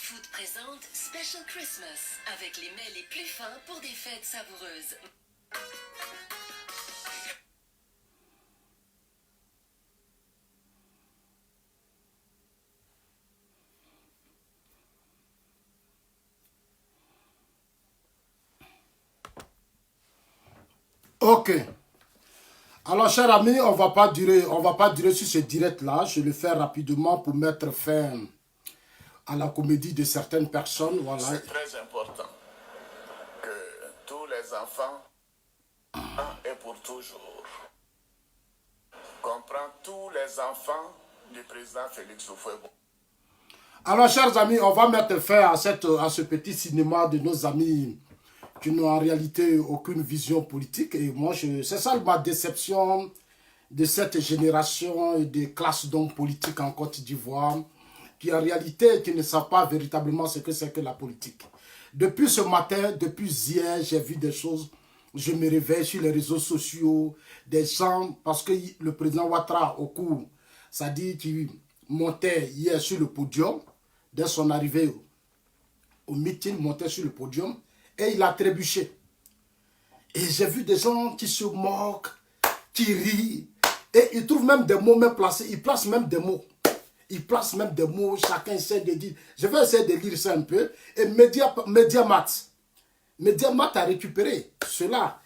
Food présente Special Christmas avec les mets les plus fins pour des fêtes savoureuses. Ok. Alors, chers amis, on va pas durer sur ce direct-là. Je le fais rapidement pour mettre fin à la comédie de certaines personnes. Voilà. C'est très important que tous les enfants, et pour toujours, comprennent tous les enfants du président Félix Houphouët-Boigny. Alors, chers amis, on va mettre fin à ce petit cinéma de nos amis qui n'ont en réalité aucune vision politique. Et moi, c'est ça ma déception de cette génération et des classes d'hommes politiques en Côte d'Ivoire, qui en réalité qui ne savent pas véritablement ce que c'est que la politique. Depuis ce matin, depuis hier, j'ai vu des choses. Je me réveille sur les réseaux sociaux, des gens, parce que le président Ouattara, au cours, ça dit qu'il montait hier sur le podium, dès son arrivée au meeting, montait sur le podium, et il a trébuché. Et j'ai vu des gens qui se moquent, qui rient, et ils trouvent même des mots même placés, ils placent même des mots. Ils placent même des mots, chacun essaie de dire. Je vais essayer de lire ça un peu. Et Mediamat a récupéré cela.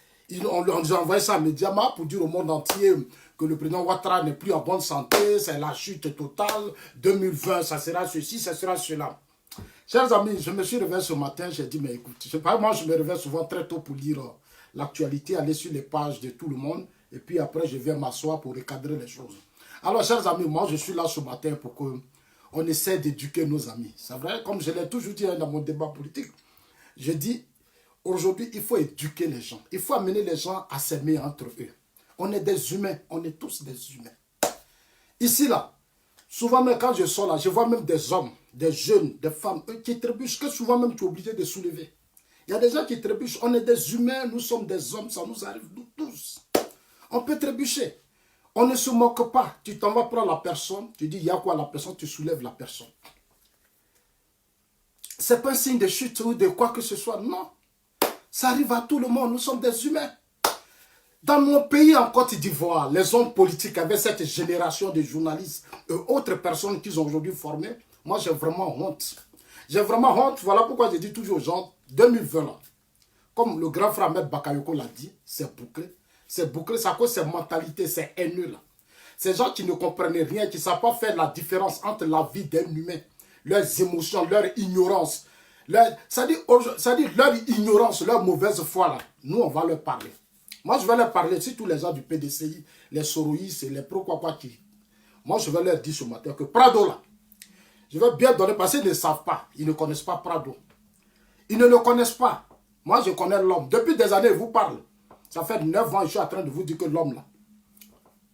On nous a envoyé ça à Mediamat pour dire au monde entier que le président Ouattara n'est plus en bonne santé, c'est la chute totale. 2020, ça sera ceci, ça sera cela. Chers amis, je me suis réveillé ce matin, j'ai dit, mais écoute, moi je me réveille souvent très tôt pour lire l'actualité, aller sur les pages de tout le monde, et puis après je viens m'asseoir pour recadrer les choses. Alors, chers amis, moi je suis là ce matin pour qu'on essaie d'éduquer nos amis. C'est vrai, comme je l'ai toujours dit dans mon débat politique, je dis, aujourd'hui, il faut éduquer les gens. Il faut amener les gens à s'aimer entre eux. On est des humains, on est tous des humains. Ici, là, souvent même quand je sors là, je vois même des hommes, des jeunes, des femmes, eux qui trébuchent, que souvent même tu es obligé de soulever. Il y a des gens qui trébuchent, on est des humains, nous sommes des hommes, ça nous arrive nous tous. On peut trébucher. On ne se moque pas. Tu t'en vas prendre la personne, tu dis, il y a quoi la personne, tu soulèves la personne. Ce n'est pas un signe de chute ou de quoi que ce soit, non. Ça arrive à tout le monde, nous sommes des humains. Dans mon pays en Côte d'Ivoire, les hommes politiques avec cette génération de journalistes et autres personnes qu'ils ont aujourd'hui formées, moi j'ai vraiment honte. J'ai vraiment honte, voilà pourquoi je dis toujours aux gens, 2020 là, comme le grand frère Ahmed Bakayoko l'a dit, c'est bouclé. C'est bouclé, c'est à cause de ces mentalités, ces haineux là. Ces gens qui ne comprennent rien, qui ne savent pas faire la différence entre la vie d'un humain, leurs émotions, leur ignorance. C'est-à-dire leur ignorance, leur mauvaise foi là, nous on va leur parler. Moi, je vais leur parler, surtout les gens du PDCI, les soroïstes et les pro-quoi qui. Moi, je vais leur dire ce matin que Prado, là, je vais bien donner, parce qu'ils ne savent pas, ils ne connaissent pas Prado. Ils ne le connaissent pas. Moi, je connais l'homme. Depuis des années, je vous parle. Ça fait 9 ans, je suis en train de vous dire que l'homme, là,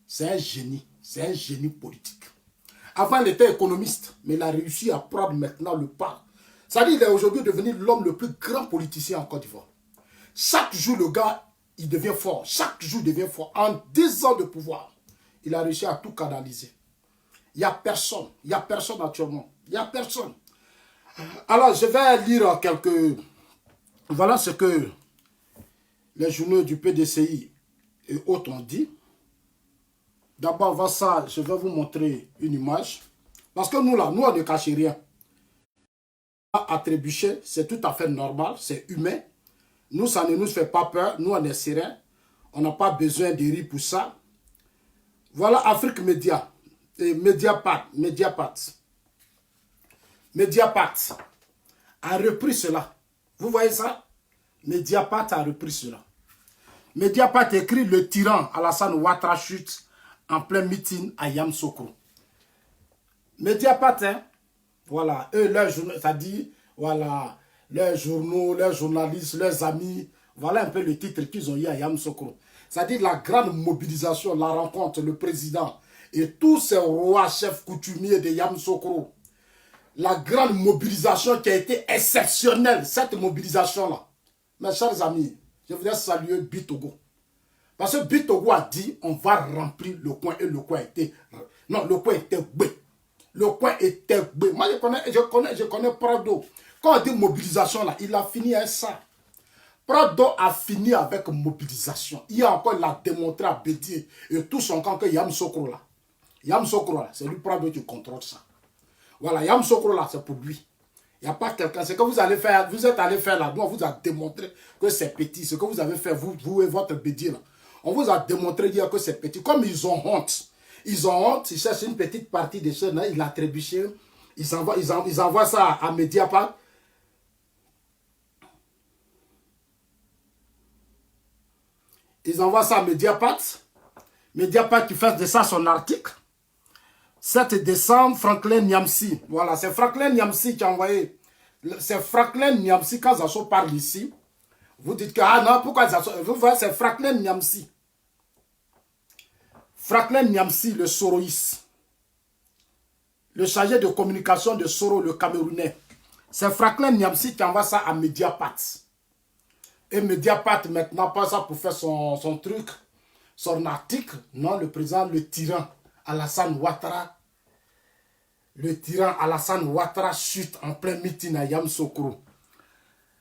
c'est un génie politique. Avant, il était économiste, mais il a réussi à prendre maintenant le pas. C'est-à-dire qu'il est aujourd'hui devenu l'homme le plus grand politicien en Côte d'Ivoire. Chaque jour, le gars, il devient fort. Chaque jour, il devient fort. En 10 ans de pouvoir, il a réussi à tout canaliser. Il n'y a personne. Il n'y a personne actuellement. Il n'y a personne. Alors, je vais lire quelques... Voilà ce que les journaux du PDCI et autres ont dit. D'abord, avant ça, je vais vous montrer une image. Parce que nous, là, nous, on ne cache rien. À trébucher, c'est tout à fait normal. C'est humain. Nous, ça ne nous fait pas peur. Nous, on est serein. On n'a pas besoin de rire pour ça. Voilà Afrique Média. Et Mediapat a repris cela. Vous voyez ça? Mediapat a repris cela. Mediapat écrit le tyran Alassane Ouattara chute en plein meeting à Yamoussoukro. Mediapat, hein? Voilà, eux, leurs journaux, c'est-à-dire, voilà, leurs journaux, leurs journalistes, leurs amis, voilà un peu le titre qu'ils ont eu à Yamoussoukro. C'est-à-dire la grande mobilisation, la rencontre, le président et tous ces rois chefs coutumiers de Yamoussoukro. La grande mobilisation qui a été exceptionnelle, cette mobilisation-là. Mes chers amis, je voudrais saluer Bitogo. Parce que Bitogo a dit, on va remplir le coin et le coin était... Non, le coin était boué. Le coin était bé. Moi, je connais Prado. Quand on dit mobilisation, là, il a fini avec ça. Prado a fini avec mobilisation. Hier encore, il a démontré à Bédier et tout son camp que Yam Sokro là. Yam Sokro là, c'est lui Prado qui contrôle ça. Voilà, Yam Sokro là, c'est pour lui. Il n'y a pas quelqu'un. Ce que vous allez faire, vous êtes allé faire là, nous on vous a démontré que c'est petit. Ce que vous avez fait, vous et votre Bédier là, on vous a démontré hier que c'est petit. Comme ils ont honte. Ils ont honte, ils cherchent une petite partie des choses, il a trébuché. Ils envoient ça à Mediapart. Ils envoient ça à Mediapart. Mediapart qui fait de ça son article. 7 décembre, Franklin Nyamsi. Voilà, c'est Franklin Nyamsi qui a envoyé. C'est Franklin Nyamsi, quand Zasso parle ici. Vous dites que, ah non, pourquoi Zasso? Vous voyez, c'est Franklin Nyamsi. Franklin Nyamsi, le Soroïs. Le chargé de communication de Soro, le Camerounais. C'est Franklin Nyamsi qui envoie ça à Mediapart. Et Mediapart maintenant pas ça pour faire son truc, son article. Non, le président, le tyran Alassane Ouattara. Le tyran Alassane Ouattara chute en plein meeting à Yamoussoukro.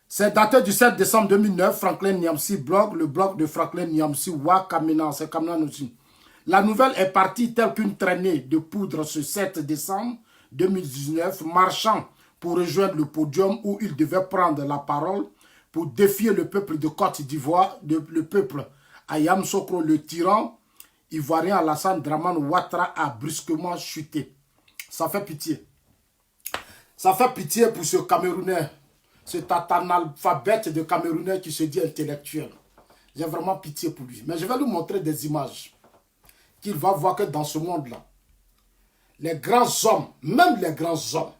C'est daté du 7 décembre 2009. Franklin Nyamsi blog, le blog de Franklin Nyamsi Ouakamena. C'est Kamena aussi. La nouvelle est partie telle qu'une traînée de poudre ce 7 décembre 2019, marchant pour rejoindre le podium où il devait prendre la parole pour défier le peuple de Côte d'Ivoire, le peuple à Yamoussoukro, le tyran ivoirien Alassane Dramane Ouattara a brusquement chuté. Ça fait pitié. Ça fait pitié pour ce Camerounais, cet analphabète de Camerounais qui se dit intellectuel. J'ai vraiment pitié pour lui. Mais je vais lui montrer des images qu'il va voir que dans ce monde-là, les grands hommes, même les grands hommes,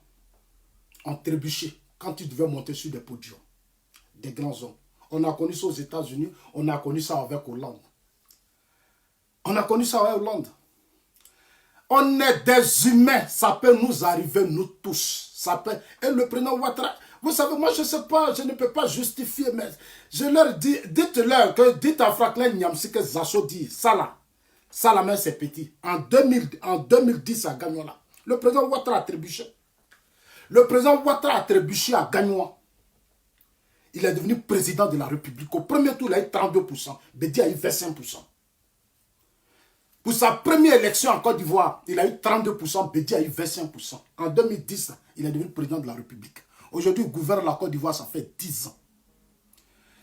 ont trébuché quand ils devaient monter sur des podiums. Des grands hommes. On a connu ça aux États-Unis, on a connu ça avec Hollande. On a connu ça avec Hollande. On est des humains, ça peut nous arriver, nous tous. Ça peut... Et le président Ouattara, vous savez, moi je ne sais pas, je ne peux pas justifier, mais je leur dis, dites à Franklin Nyamsi que Zasso dit, ça là même c'est petit. En 2010 à Gagnola, le président Ouattara a trébuché. Le président Ouattara a trébuché à Gagnola. Il est devenu président de la République. Au premier tour, il a eu 32%. Bédi a eu 25%. Pour sa première élection en Côte d'Ivoire, il a eu 32%, Bédi a eu 25%. En 2010, il est devenu président de la République. Aujourd'hui, il gouverne la Côte d'Ivoire, ça fait 10 ans.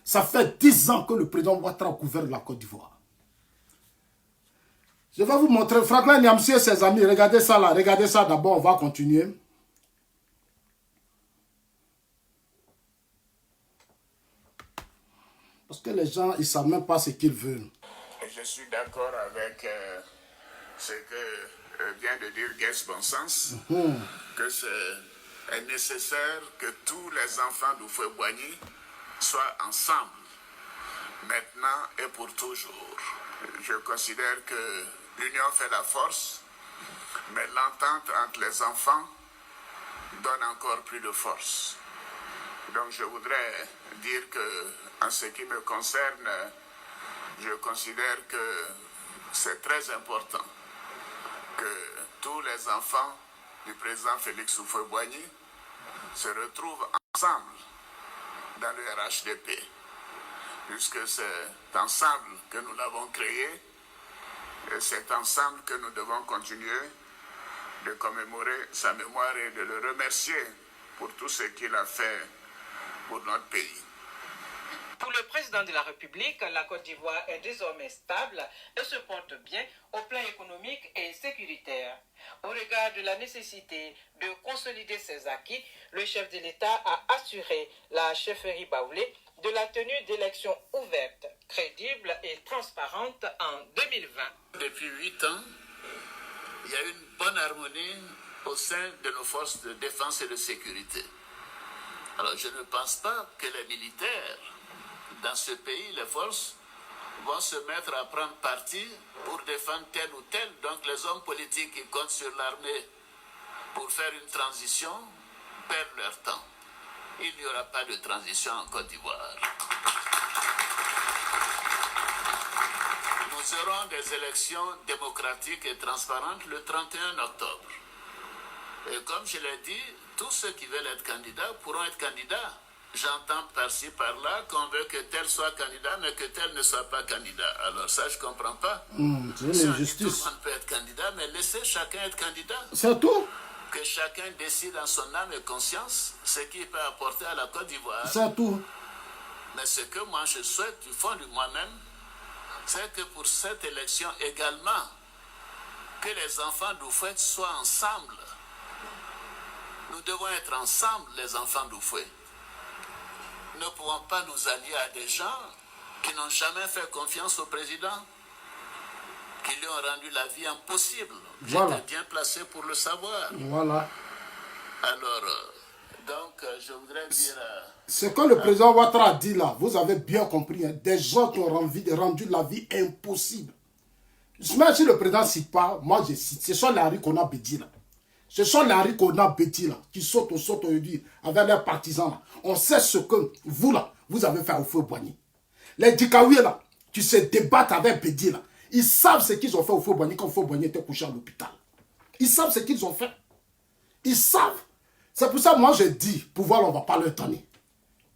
Ça fait 10 ans que le président Ouattara gouverne la Côte d'Ivoire. Je vais vous montrer, Franklin Nyamsi et ses amis, regardez ça là, regardez ça d'abord, on va continuer. Parce que les gens, ils ne savent même pas ce qu'ils veulent. Je suis d'accord avec ce que vient de dire Guess Bonsens, que c'est nécessaire que tous les enfants d'Oufoué-Boigny soient ensemble, maintenant et pour toujours. Je considère que l'union fait la force, mais l'entente entre les enfants donne encore plus de force. Donc je voudrais dire que, en ce qui me concerne, je considère que c'est très important que tous les enfants du président Félix Houphouët-Boigny se retrouvent ensemble dans le RHDP, puisque c'est ensemble que nous l'avons créé et c'est ensemble que nous devons continuer de commémorer sa mémoire et de le remercier pour tout ce qu'il a fait pour notre pays. Pour le président de la République, la Côte d'Ivoire est désormais stable et se porte bien au plan économique et sécuritaire. Au regard de la nécessité de consolider ses acquis, le chef de l'État a assuré la chefferie Baoulé de la tenue d'élections ouvertes, crédibles et transparentes en 2020. Depuis 8 ans, il y a une bonne harmonie au sein de nos forces de défense et de sécurité. Alors je ne pense pas que les militaires dans ce pays, les forces, vont se mettre à prendre parti pour défendre tel ou tel. Donc les hommes politiques qui comptent sur l'armée pour faire une transition perdent leur temps. Il n'y aura pas de transition en Côte d'Ivoire. Nous aurons des élections démocratiques et transparentes le 31 octobre. Et comme je l'ai dit, tous ceux qui veulent être candidats pourront être candidats. J'entends par-ci, par-là qu'on veut que tel soit candidat, mais que tel ne soit pas candidat. Alors ça, je ne comprends pas. C'est une Si injustice. tout le monde peut être candidat, mais laissez chacun être candidat. C'est tout. Que chacun décide en son âme et conscience ce qu'il peut apporter à la Côte d'Ivoire. C'est tout. Mais ce que moi je souhaite du fond de moi-même, c'est que pour cette élection également, que les enfants d'Oufouet soient ensemble. Nous devons être ensemble, les enfants d'Oufouet. Nous ne pouvons pas nous allier à des gens qui n'ont jamais fait confiance au président, qui lui ont rendu la vie impossible. Voilà. J'étais bien placé pour le savoir. Voilà. Alors, je voudrais dire... Ce que le président Ouattara a dit là, vous avez bien compris, hein, des gens qui ont rendu la vie impossible. Même si le président ne cite pas, moi je cite. Ce sont les Harikona Bédi là. Ce sont les Harikona Bédi là, qui sautent aujourd'hui avec leurs partisans là. On sait ce que vous là, vous avez fait au feu Boigny. Les Dikaouis là, qui se débattent avec Bédi là, ils savent ce qu'ils ont fait au feu Boigny quand Feu Boigny était couché à l'hôpital. Ils savent ce qu'ils ont fait. Ils savent. C'est pour ça que moi je dis, pouvoir on ne va pas leur donner.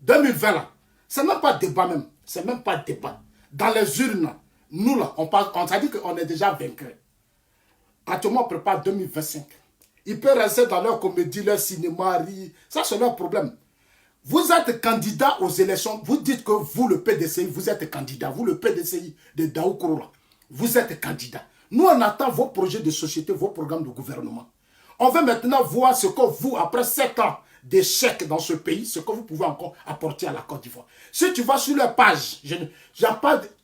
2020 là, c'est même pas débat même. C'est même pas débat. Dans les urnes, nous là, on s'est dit qu'on est déjà vainqueurs. Actuellement, on prépare 2025. Ils peuvent rester dans leur comédie, leur cinéma, rire. Ça, c'est leur problème. Vous êtes candidat aux élections. Vous dites que vous, le PDCI, vous êtes candidat. Vous, le PDCI de Daoukoro, là, vous êtes candidat. Nous, on attend vos projets de société, vos programmes de gouvernement. On veut maintenant voir ce que vous, après 7 ans d'échec dans ce pays, ce que vous pouvez encore apporter à la Côte d'Ivoire. Si tu vas sur leur page,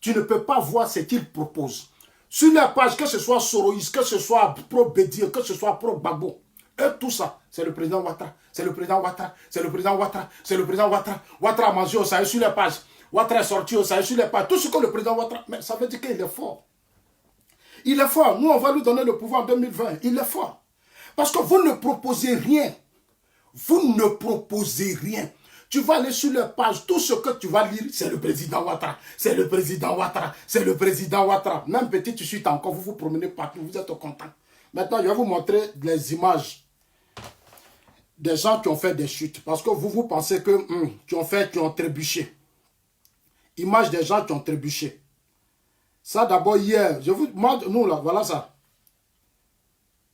tu ne peux pas voir ce qu'ils proposent. Sur leur page, que ce soit Soroïs, que ce soit pro-Bédir, que ce soit pro-Gbagbo, et tout ça, c'est le président Ouattara, c'est le président Ouattara, c'est le président Ouattara, c'est le président Ouattara. Ouattara a mangé au Sahel sur leur page. Ouattara est sorti au Sahel sur leur page. Tout ce que le président Ouattara... Mais ça veut dire qu'il est fort. Il est fort. Nous, on va lui donner le pouvoir en 2020. Il est fort. Parce que vous ne proposez rien. Vous ne proposez rien. Tu vas aller sur leur page, tout ce que tu vas lire, c'est le président Ouattara, c'est le président Ouattara, c'est le président Ouattara. Même petit, tu suis encore, vous vous promenez partout, vous êtes content. Maintenant, je vais vous montrer les images des gens qui ont fait des chutes. Parce que vous pensez que qui ont trébuché. Image des gens qui ont trébuché. Ça d'abord hier, nous là, voilà ça.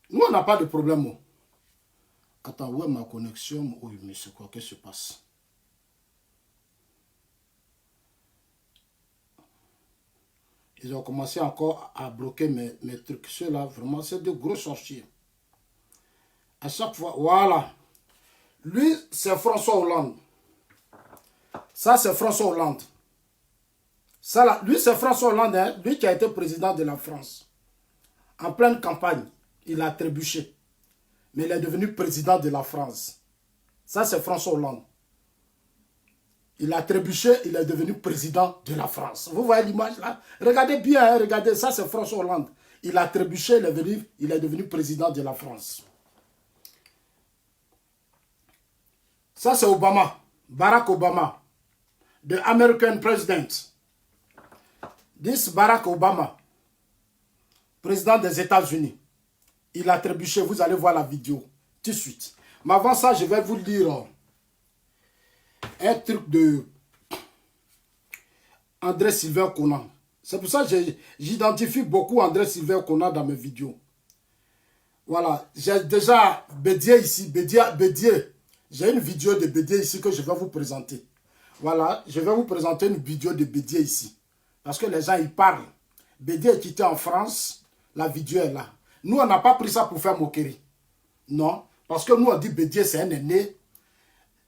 Nous, on n'a pas de problème. Attends, où est ma connexion? Oui, mais c'est quoi? Qu'est-ce qui se passe? Ils ont commencé encore à bloquer mes trucs. Ceux-là, vraiment, c'est de gros sorciers. À chaque fois, voilà. Lui, c'est François Hollande. Ça, c'est François Hollande. Ça, là, lui, c'est François Hollande, hein, lui qui a été président de la France. En pleine campagne, il a trébuché. Mais il est devenu président de la France. Ça, c'est François Hollande. Il a trébuché, il est devenu président de la France. Vous voyez l'image là? Regardez bien, hein, regardez, ça c'est François Hollande. Il a trébuché, il est devenu président de la France. Ça c'est Obama, Barack Obama, the American president. This Barack Obama, président des États-Unis. Il a trébuché, vous allez voir la vidéo tout de suite. Mais avant ça, je vais vous lire un truc de André Sylvain Conan. C'est pour ça que j'identifie beaucoup André Sylvain Conan dans mes vidéos. Voilà, j'ai déjà Bédier ici, Bédier. J'ai une vidéo de Bédier ici que je vais vous présenter. Voilà, je vais vous présenter une vidéo de Bédier ici. Parce que les gens, ils parlent. Bédier est quitté en France, la vidéo est là. Nous, on n'a pas pris ça pour faire moquerie. Non, parce que nous, on dit Bédier, c'est un aîné.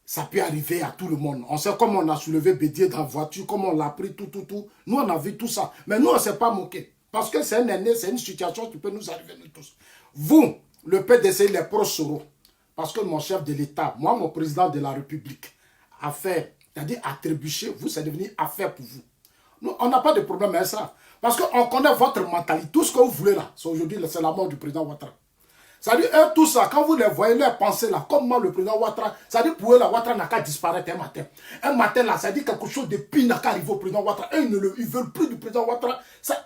Ça peut arriver à tout le monde. On sait comment on a soulevé Bédier dans la voiture, comment on l'a pris, tout. Nous, on a vu tout ça. Mais nous, on ne s'est pas moqué. Parce que c'est un aîné, c'est une situation qui peut nous arriver, nous tous. Vous, le PDC, les pro-Soro, parce que mon chef de l'État, moi, mon président de la République, a fait, c'est-à-dire a trébuché, vous, c'est devenu affaire pour vous. Nous, on n'a pas de problème avec ça. Parce qu'on connaît votre mentalité. Tout ce que vous voulez là, c'est aujourd'hui, c'est la mort du président Ouattara. C'est-à-dire, tout ça, quand vous les voyez, les pensées là, comme moi, le président Ouattara, c'est-à-dire pour eux, là, Ouattara n'a qu'à disparaître un matin. Un matin là, ça dit quelque chose de pire n'a qu'à arriver au président Ouattara. Et ils ne veulent plus du président Ouattara.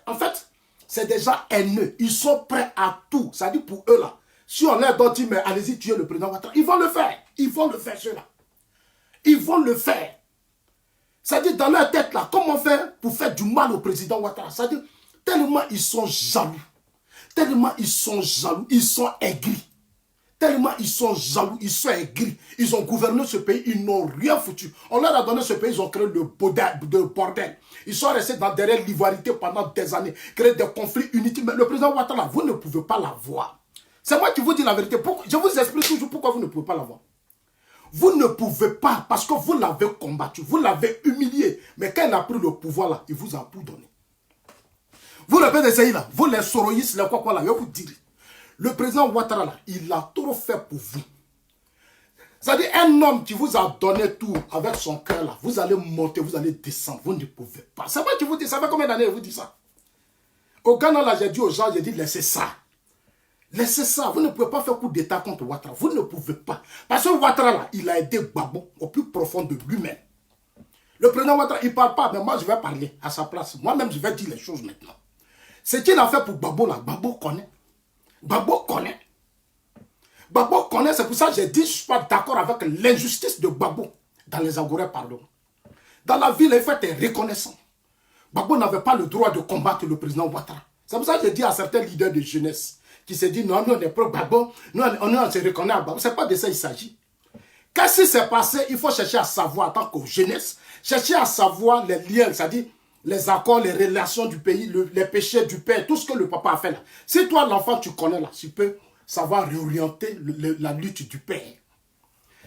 En fait, c'est déjà haineux. Ils sont prêts à tout. C'est-à-dire pour eux là, Si on leur dit, mais allez-y tuer le président Ouattara, ils vont le faire. Ils vont le faire, ceux-là. Ils vont le faire. C'est-à-dire, dans leur tête, là, comment faire pour faire du mal au président Ouattara? C'est-à-dire, tellement ils sont jaloux. Tellement ils sont jaloux. Ils sont aigris. Tellement ils sont jaloux, ils sont aigris. Ils ont gouverné ce pays, ils n'ont rien foutu. On leur a donné ce pays, ils ont créé le bordel. Ils sont restés derrière l'ivoirité pendant des années, créé des conflits inutiles. Mais le président Ouattara, vous ne pouvez pas l'avoir. C'est moi qui vous dis la vérité. Je vous explique toujours pourquoi vous ne pouvez pas l'avoir. Vous ne pouvez pas, parce que vous l'avez combattu, vous l'avez humilié. Mais quand il a pris le pouvoir là, il vous a tout donné. Vous le faites essayer là, vous les soroïstes, les quoi là, je vais vous dire. Le président Ouattara, là, il a trop fait pour vous. C'est-à-dire, un homme qui vous a donné tout avec son cœur, là, vous allez monter, vous allez descendre, vous ne pouvez pas. C'est moi qui vous dis, ça fait combien d'années je vous dis ça? Au Ghana, là, j'ai dit aux gens, j'ai dit, laissez ça. Laissez ça, vous ne pouvez pas faire coup d'état contre Ouattara, vous ne pouvez pas. Parce que Ouattara, là, il a aidé Gbagbo au plus profond de lui-même. Le président Ouattara, il ne parle pas, mais moi, je vais parler à sa place. Moi-même, je vais dire les choses maintenant. Ce qu'il a fait pour Gbagbo, là, Gbagbo connaît. Gbagbo connaît. Gbagbo connaît, c'est pour ça que j'ai dit que je ne suis pas d'accord avec l'injustice de Gbagbo dans les Agorais, pardon. Dans la ville, il faut être reconnaissant. Gbagbo n'avait pas le droit de combattre le président Ouattara. C'est pour ça que j'ai dit à certains leaders de jeunesse qui se disent non, nous on est pro Gbagbo, nous on se reconnaît à Gbagbo. Ce n'est pas de ça qu'il s'agit. Qu'est-ce qui s'est passé? Il faut chercher à savoir en tant que jeunesse, chercher à savoir les liens, c'est-à-dire les accords, les relations du pays, les péchés du père, tout ce que le papa a fait là. Si toi, l'enfant, tu connais là, tu peux savoir réorienter la lutte du père.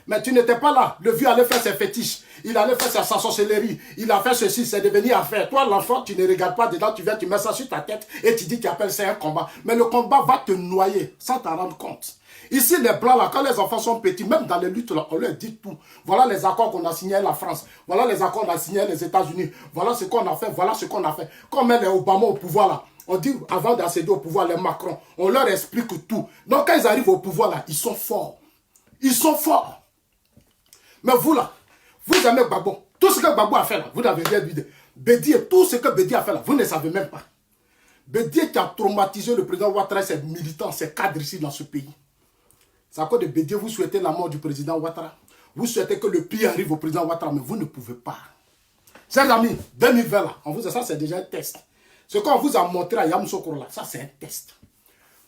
Mais tu n'étais pas là. Le vieux allait faire ses fétiches. Il allait faire sa sorcellerie. Il a fait ceci, c'est devenu affaire. Toi, l'enfant, tu ne regardes pas dedans, tu viens, tu mets ça sur ta tête et tu dis que tu appelles ça un combat. Mais le combat va te noyer sans t'en rendre compte. Ici, les Blancs, là, quand les enfants sont petits, même dans les luttes, là, on leur dit tout. Voilà les accords qu'on a signés avec la France. Voilà les accords qu'on a signés avec les États-Unis. Voilà ce qu'on a fait. Voilà ce qu'on a fait. Quand on met les Obama au pouvoir, là, on dit, avant d'accéder au pouvoir, les Macron, on leur explique tout. Donc, quand ils arrivent au pouvoir, là, ils sont forts. Ils sont forts. Mais vous, là, vous aimez Gbagbo. Tout ce que Gbagbo a fait, là, vous n'avez rien dit. Bédié, tout ce que Bédié a fait, là, vous ne savez même pas. Bédié qui a traumatisé le président Ouattara, ses militants, ses cadres ici dans ce pays. C'est à cause de Bédié, vous souhaitez la mort du président Ouattara. Vous souhaitez que le pire arrive au président Ouattara, mais vous ne pouvez pas. Chers amis, 2020 là, on vous dit ça, c'est déjà un test. Ce qu'on vous a montré à Yamoussoukro là, ça c'est un test.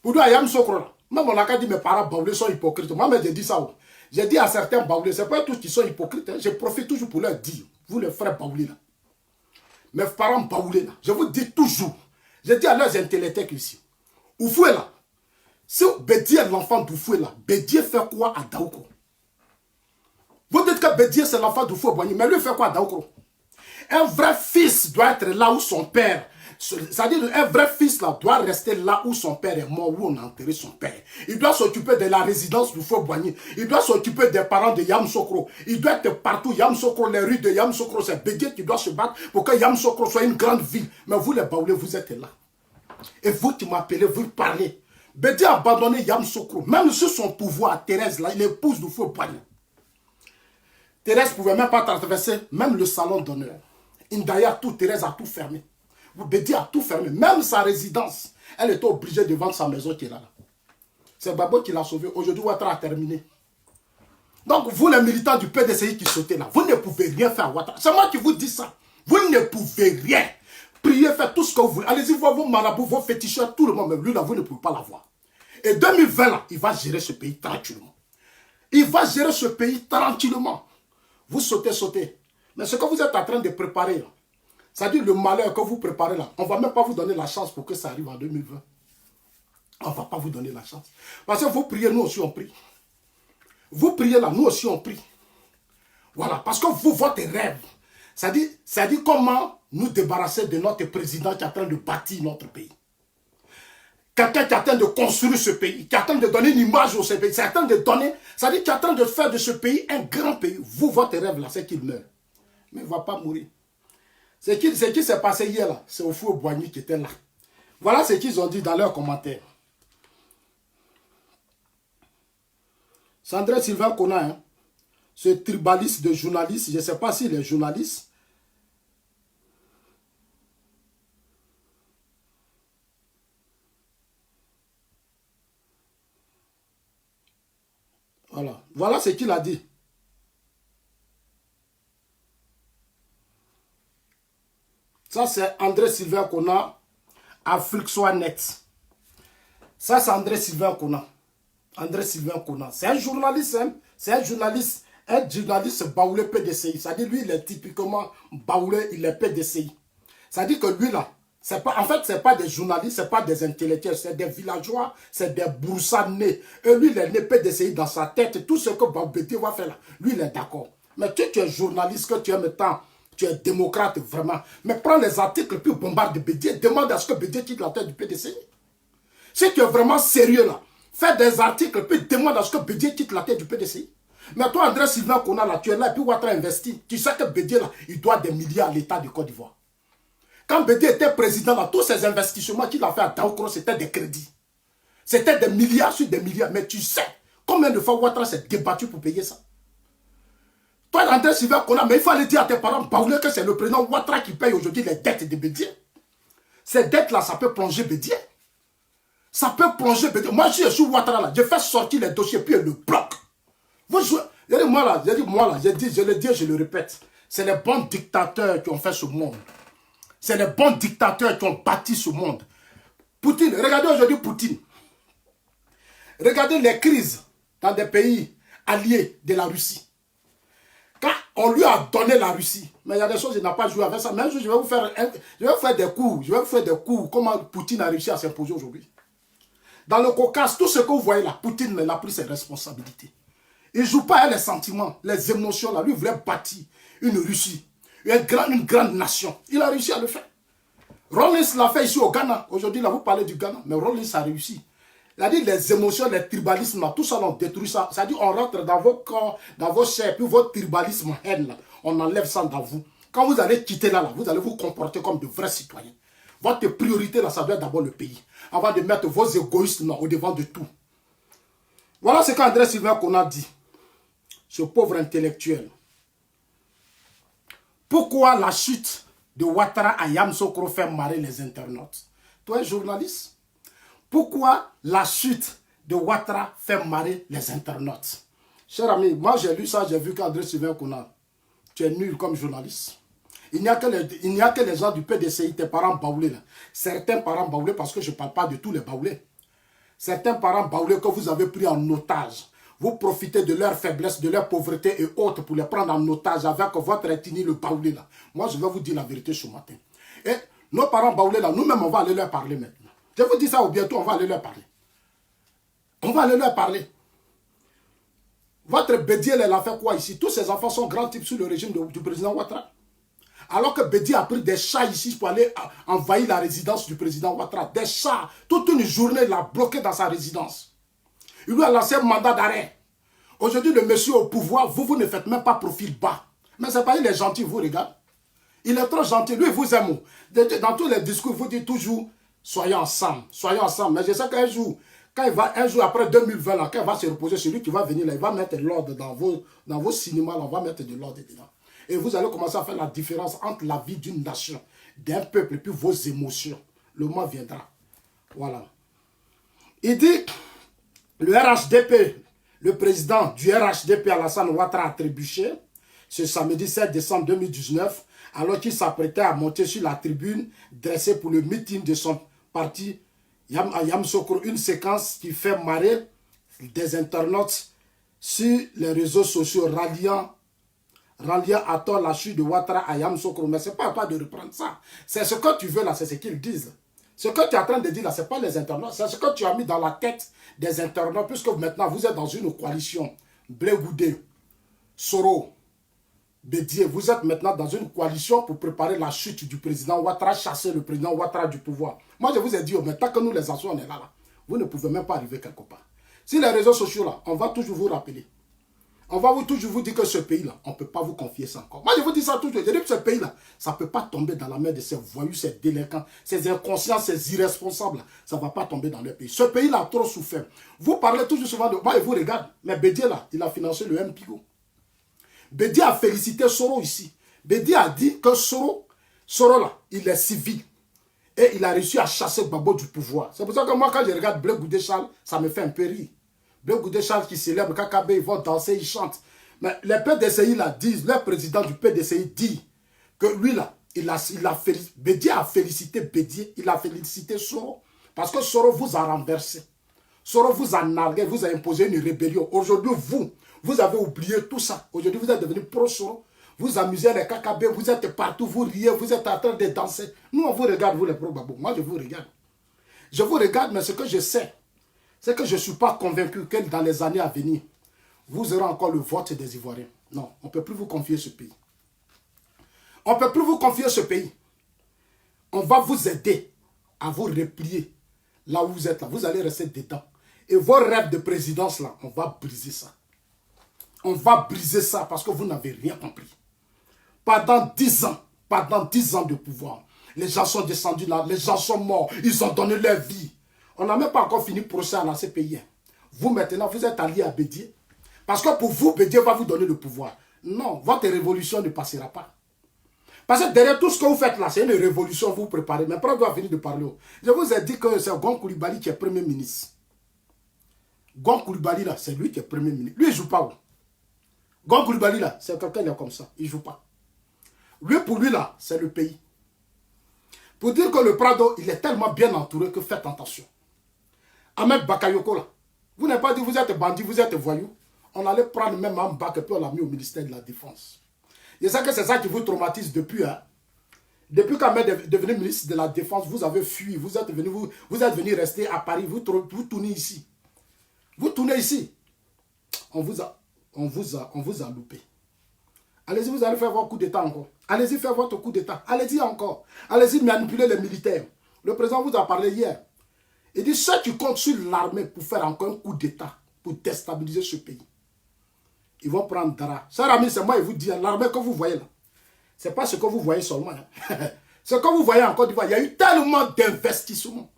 Pour nous à Yamoussoukro là, même on a qu'à dire mes parents baoulés sont hypocrites. Moi, j'ai dit ça. J'ai dit à certains baoulés, c'est pas tous qui sont hypocrites. Hein. Je profite toujours pour leur dire, vous les frères baoulés là. Mes parents baoulés là, je vous dis toujours. Je dis à leurs intellectuels ici. Oufoué là. Si Bédié est l'enfant d'Oufoué là, Bédié fait quoi à Daoukro? Vous dites que Bédié c'est l'enfant d'Oufoué Boigny, mais lui fait quoi à Daoukro? Un vrai fils doit être là où son père, c'est-à-dire un vrai fils là doit rester là où son père est mort, où on a enterré son père. Il doit s'occuper de la résidence d'Oufoué Boigny, il doit s'occuper des parents de Yamoussoukro, il doit être partout. Yamoussoukro, les rues de Yamoussoukro, c'est Bédié qui doit se battre pour que Yamoussoukro soit une grande ville. Mais vous les Baoulés, vous êtes là. Et vous qui m'appelez, vous parlez. Bédié a abandonné Yamoussoukro, même sur son pouvoir, Thérèse, là, il épouse d'Oufoué Boigny. Thérèse ne pouvait même pas traverser même le salon d'honneur. Indaya, tout, Thérèse a tout fermé. Bédié a tout fermé. Même sa résidence, elle était obligée de vendre sa maison qui est là. C'est Gbagbo qui l'a sauvé. Aujourd'hui, Ouattara a terminé. Donc, vous les militants du PDCI qui sautez là, vous ne pouvez rien faire à Ouattara. C'est moi qui vous dis ça. Vous ne pouvez rien. Priez, faites tout ce que vous voulez. Allez-y voir vos marabouts, vos féticheurs, tout le monde. Mais lui là, vous ne pouvez pas l'avoir. Et 2020 là, il va gérer ce pays tranquillement. Il va gérer ce pays tranquillement. Vous sautez, sautez. Mais ce que vous êtes en train de préparer là, c'est-à-dire le malheur que vous préparez là, on ne va même pas vous donner la chance pour que ça arrive en 2020. On ne va pas vous donner la chance. Parce que vous priez, nous aussi on prie. Vous priez là, nous aussi on prie. Voilà, parce que vous, votre rêve, c'est-à-dire comment nous débarrasser de notre président qui est en train de bâtir notre pays. Quelqu'un qui est en train de construire ce pays, qui est en train de donner une image au pays, qui est en train de donner, c'est-à-dire qui est en train de faire de ce pays un grand pays. Vous, votre rêve là, c'est qu'il meurt. Mais il ne va pas mourir. Ce qui s'est passé hier là, c'est Oufoué Boigny qui était là. Voilà ce qu'ils ont dit dans leurs commentaires. Sandré Sylvain Kona, hein, ce tribaliste de journaliste, je ne sais pas s'il est journaliste. Voilà. Voilà ce qu'il a dit. Ça, c'est André Sylvain Kona, Afrique soit net. Ça, c'est André Sylvain Kona. André Sylvain Kona. C'est un journaliste, hein? C'est un journaliste baoulé PDCI. C'est-à-dire, lui, il est typiquement baoulé, il est PDCI. C'est-à-dire que lui, là, en fait, ce n'est pas des journalistes, ce n'est pas des intellectuels, c'est des villageois, c'est des boursanés. Et lui, il est né PDCI dans sa tête. Tout ce que Bambédi va faire là, lui, il est d'accord. Mais tu es journaliste, que tu aimes tant, tu es démocrate vraiment. Mais prends les articles puis bombarde Bédié, demande à ce que Bédié quitte la tête du PDCI. Si tu es vraiment sérieux là, fais des articles puis demande à ce que Bédié quitte la tête du PDCI. Mais toi, André Sylvain Kona, là, tu es là et puis Ouattara investit. Tu sais que Bédié, là, il doit des milliards à l'État de Côte d'Ivoire. Quand Bédié était président, là, tous ces investissements qu'il a fait à Daoukro, c'était des crédits. C'était des milliards sur des milliards. Mais tu sais combien de fois Ouattara s'est débattu pour payer ça? Toi, André Sylvain Kona, mais il faut aller dire à tes parents, Baoulé, que c'est le président Ouattara qui paye aujourd'hui les dettes de Bédié. Ces dettes-là, ça peut plonger Bédié. Ça peut plonger Bédié. Moi, je suis Ouattara, là, je fais sortir les dossiers, puis il le bloque. Vous jouez. Je le dis, je le répète. C'est les bons dictateurs qui ont fait ce monde. C'est les bons dictateurs qui ont bâti ce monde. Poutine, regardez aujourd'hui Poutine. Regardez les crises dans des pays alliés de la Russie. Quand on lui a donné la Russie, mais il y a des choses, il n'a pas joué avec ça. Mais un jour, je vais vous faire des cours. Comment Poutine a réussi à s'imposer aujourd'hui. Dans le Caucase, tout ce que vous voyez là, Poutine n'a pris ses responsabilités. Il ne joue pas avec les sentiments, les émotions là. Lui, il voulait bâtir une Russie, une grande nation. Il a réussi à le faire. Rawlings l'a fait ici au Ghana. Aujourd'hui, là, vous parlez du Ghana, mais Rawlings a réussi. Il a dit les émotions, les tribalismes, là, tout ça, on détruit ça. C'est-à-dire, on rentre dans vos corps, dans vos chairs, puis votre tribalisme, haine, là, on enlève ça dans vous. Quand vous allez quitter là, vous allez vous comporter comme de vrais citoyens. Votre priorité, là, ça doit être d'abord le pays. Avant de mettre vos égoïsmes au devant de tout. Voilà ce qu'André Sylvain Kona dit. Ce pauvre intellectuel. Pourquoi la chute de Ouattara à Yamoussoukro fait marrer les internautes? Toi, un journaliste. Pourquoi la chute de Ouattara fait marrer les internautes? Cher ami, moi j'ai lu ça, j'ai vu qu'André Sylvain Kona, tu es nul comme journaliste. Il n'y a que les gens du PDCI, tes parents baoulés là. Certains parents baoulés, parce que je ne parle pas de tous les baoulés. Certains parents baoulés que vous avez pris en otage. Vous profitez de leur faiblesse, de leur pauvreté et autres pour les prendre en otage avec votre ethnie, le baoulé là. Moi, je vais vous dire la vérité ce matin. Et nos parents baoulés là, nous-mêmes, on va aller leur parler maintenant. Je vous dis ça, ou bientôt, on va aller leur parler. On va aller leur parler. Votre Bédié, elle a fait quoi ici? Tous ces enfants sont grands types sous le régime du président Ouattara. Alors que Bédié a pris des chats ici pour aller envahir la résidence du président Ouattara. Des chats. Toute une journée, il l'a bloqué dans sa résidence. Il lui a lancé un mandat d'arrêt. Aujourd'hui, le monsieur au pouvoir, vous ne faites même pas profil bas. Mais c'est pas il est gentil, vous regardez. Il est trop gentil. Lui, il vous aime. Dans tous les discours, vous dites toujours, soyons ensemble, soyons ensemble. Mais je sais qu'un jour, un jour après 2020, là, quand il va se reposer, celui qui va venir là, il va mettre de l'ordre dans vos cinémas, là, on va mettre de l'ordre dedans. Et vous allez commencer à faire la différence entre la vie d'une nation, d'un peuple, et puis vos émotions. Le mois viendra. Voilà. Il dit, le RHDP, le président du RHDP, Alassane Ouattara, a trébuché ce samedi 7 décembre 2019, alors qu'il s'apprêtait à monter sur la tribune dressée pour le meeting de son parti à Yamoussoukro, une séquence qui fait marrer des internautes sur les réseaux sociaux ralliant à tort la chute de Ouattara à Yamoussoukro. Mais ce n'est pas à toi de reprendre ça. C'est ce que tu veux là, c'est ce qu'ils disent. Ce que tu es en train de dire là, ce n'est pas les internautes, c'est ce que tu as mis dans la tête des internautes, puisque maintenant vous êtes dans une coalition. Blé Goudé, Soro, Bédié, vous êtes maintenant dans une coalition pour préparer la chute du président Ouattara, chasser le président Ouattara du pouvoir. Moi je vous ai dit, mais tant que nous les anciens on est là, vous ne pouvez même pas arriver quelque part. Si les réseaux sociaux là, on va toujours vous rappeler. On va toujours vous dire que ce pays-là, on ne peut pas vous confier ça encore. Moi, je vous dis ça toujours. Je dis que ce pays-là, ça ne peut pas tomber dans la main de ces voyous, ces délinquants, ces inconscients, ces irresponsables. Ça ne va pas tomber dans leur pays. Ce pays-là a trop souffert. Vous parlez toujours souvent de... Moi, je vous regarde. Mais Bédié, là, il a financé le MPIGO. Bédié a félicité Soro ici. Bédié a dit que Soro, là, il est civil. Et il a réussi à chasser Gbagbo du pouvoir. C'est pour ça que moi, quand je regarde Blé Goudé Charles, ça me fait un peu rire. Blegoudé Charles qui célèbre KKB, ils vont danser, ils chantent. Mais les PDCI là disent, le président du PDCI dit que lui là, Bédié a félicité Bédié, il a félicité Soro, parce que Soro vous a renversé. Soro vous a nargué, vous a imposé une rébellion. Aujourd'hui, vous avez oublié tout ça. Aujourd'hui, vous êtes devenu pro-Soro. Vous amusez les KKB, vous êtes partout, vous riez, vous êtes en train de danser. Nous, on vous regarde, vous les pro-babou. Moi, je vous regarde. Je vous regarde, mais ce que je sais, c'est que je ne suis pas convaincu que dans les années à venir, vous aurez encore le vote des Ivoiriens. Non, on ne peut plus vous confier ce pays. On ne peut plus vous confier ce pays. On va vous aider à vous replier là où vous êtes là. Vous allez rester dedans. Et vos rêves de présidence là, on va briser ça. On va briser ça parce que vous n'avez rien compris. Pendant 10 ans de pouvoir, les gens sont descendus là, les gens sont morts, ils ont donné leur vie. On n'a même pas encore fini le procès à ces pays. Vous maintenant, vous êtes alliés à Bédié. Parce que pour vous, Bédié va vous donner le pouvoir. Non, votre révolution ne passera pas. Parce que derrière tout ce que vous faites là, c'est une révolution, vous préparez. Mais après, on doit finir de parler. Je vous ai dit que c'est Gon Coulibaly qui est Premier ministre. Gon Coulibaly là, c'est lui qui est Premier ministre. Lui, il ne joue pas où? Gon Coulibaly là, c'est quelqu'un qui est comme ça. Il ne joue pas. Lui, pour lui là, c'est le pays. Pour dire que le Prado, il est tellement bien entouré que faites attention. Ahmed Bakayoko là, vous n'avez pas dit vous êtes bandit, vous êtes voyou. On allait prendre même un bac et puis on l'a mis au ministère de la Défense. Je sais que c'est ça qui vous traumatise depuis. Hein? Depuis qu'Ahmed est devenu ministre de la Défense, vous avez fui. Vous êtes venu rester à Paris. Vous tournez ici. Vous tournez ici. On vous a loupé. Allez-y, vous allez faire votre coup d'État encore. Allez-y, faire votre coup d'État. Allez-y encore. Allez-y, manipuler les militaires. Le président vous a parlé hier. Il dit, ceux qui comptent sur l'armée pour faire encore un coup d'État, pour déstabiliser ce pays, ils vont prendre Dara. Cher ami, c'est moi, je vous dis, l'armée que vous voyez là, ce n'est pas ce que vous voyez seulement. Hein. Ce que vous voyez en Côte d'Ivoire, il y a eu tellement d'investissements.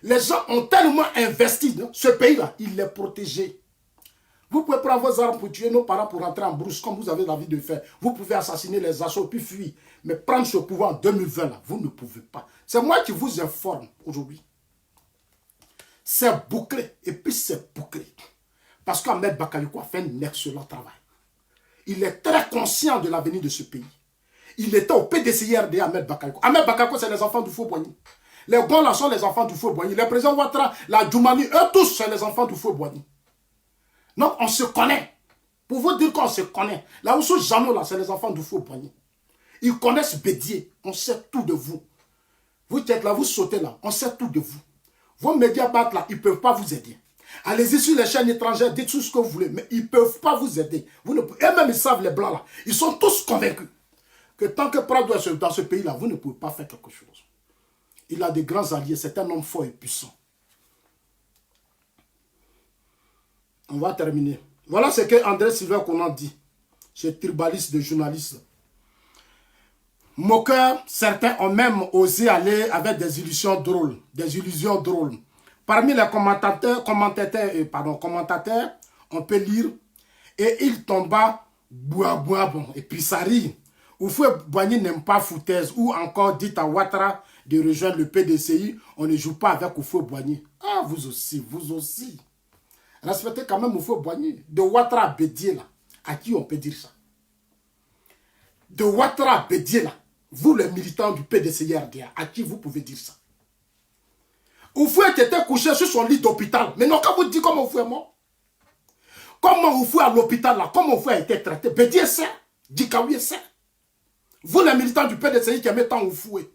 Les gens ont tellement investi dans ce pays-là, il est protégé. Vous pouvez prendre vos armes pour tuer nos parents pour rentrer en brousse, comme vous avez l'envie de faire. Vous pouvez assassiner les assauts, puis fuir. Mais prendre ce pouvoir en 2020, là, vous ne pouvez pas. C'est moi qui vous informe aujourd'hui. C'est bouclé, et puis c'est bouclé. Parce qu'Ahmed Bakayoko a fait un excellent travail. Il est très conscient de l'avenir de ce pays. Il était au PDCIRD, Ahmed Bakayoko. Ahmed Bakayoko, c'est les enfants du Faux-Boigny. Les bons là sont les enfants du Faux-Boigny. Les présidents Ouattara, la Djoumani, eux tous, c'est les enfants du Faux-Boigny. Donc, on se connaît. Pour vous dire qu'on se connaît. Là où sont Jeannot, là, c'est les enfants du Faux-Boigny. Ils connaissent Bédié. On sait tout de vous. Vous êtes là, vous sautez là. On sait tout de vous. Vos médias battent là, ils ne peuvent pas vous aider. Allez-y sur les chaînes étrangères, dites tout ce que vous voulez, mais ils ne peuvent pas vous aider. Eux-mêmes, ils savent, les blancs là. Ils sont tous convaincus que tant que Prado est dans ce pays-là, vous ne pouvez pas faire quelque chose. Il a de grands alliés, c'est un homme fort et puissant. On va terminer. Voilà ce que André Sylvain Conan dit. C'est tribaliste de journaliste. Moqueur, certains ont même osé aller avec des illusions drôles. Des illusions drôles. Parmi les commentateurs, on peut lire et il tomba bon. Et puis ça rit. Houphouët-Boigny n'aime pas foutaise. Ou encore dit à Ouattara de rejoindre le PDCI. On ne joue pas avec Houphouët-Boigny. Ah, vous aussi. Respectez quand même Houphouët-Boigny. De Ouattara à Bédié là. À qui on peut dire ça? De Ouattara à Bédié là. Vous les militants du PDCI-RDA, à qui vous pouvez dire ça? Houphouët était couché sur son lit d'hôpital. Mais non, quand vous dites comment Houphouët est mort, comment Houphouët à l'hôpital là, comment Houphouët a été traité, Bédié sait, Dikawi sait. Vous les militants du PDCI qui aimez tant Houphouët.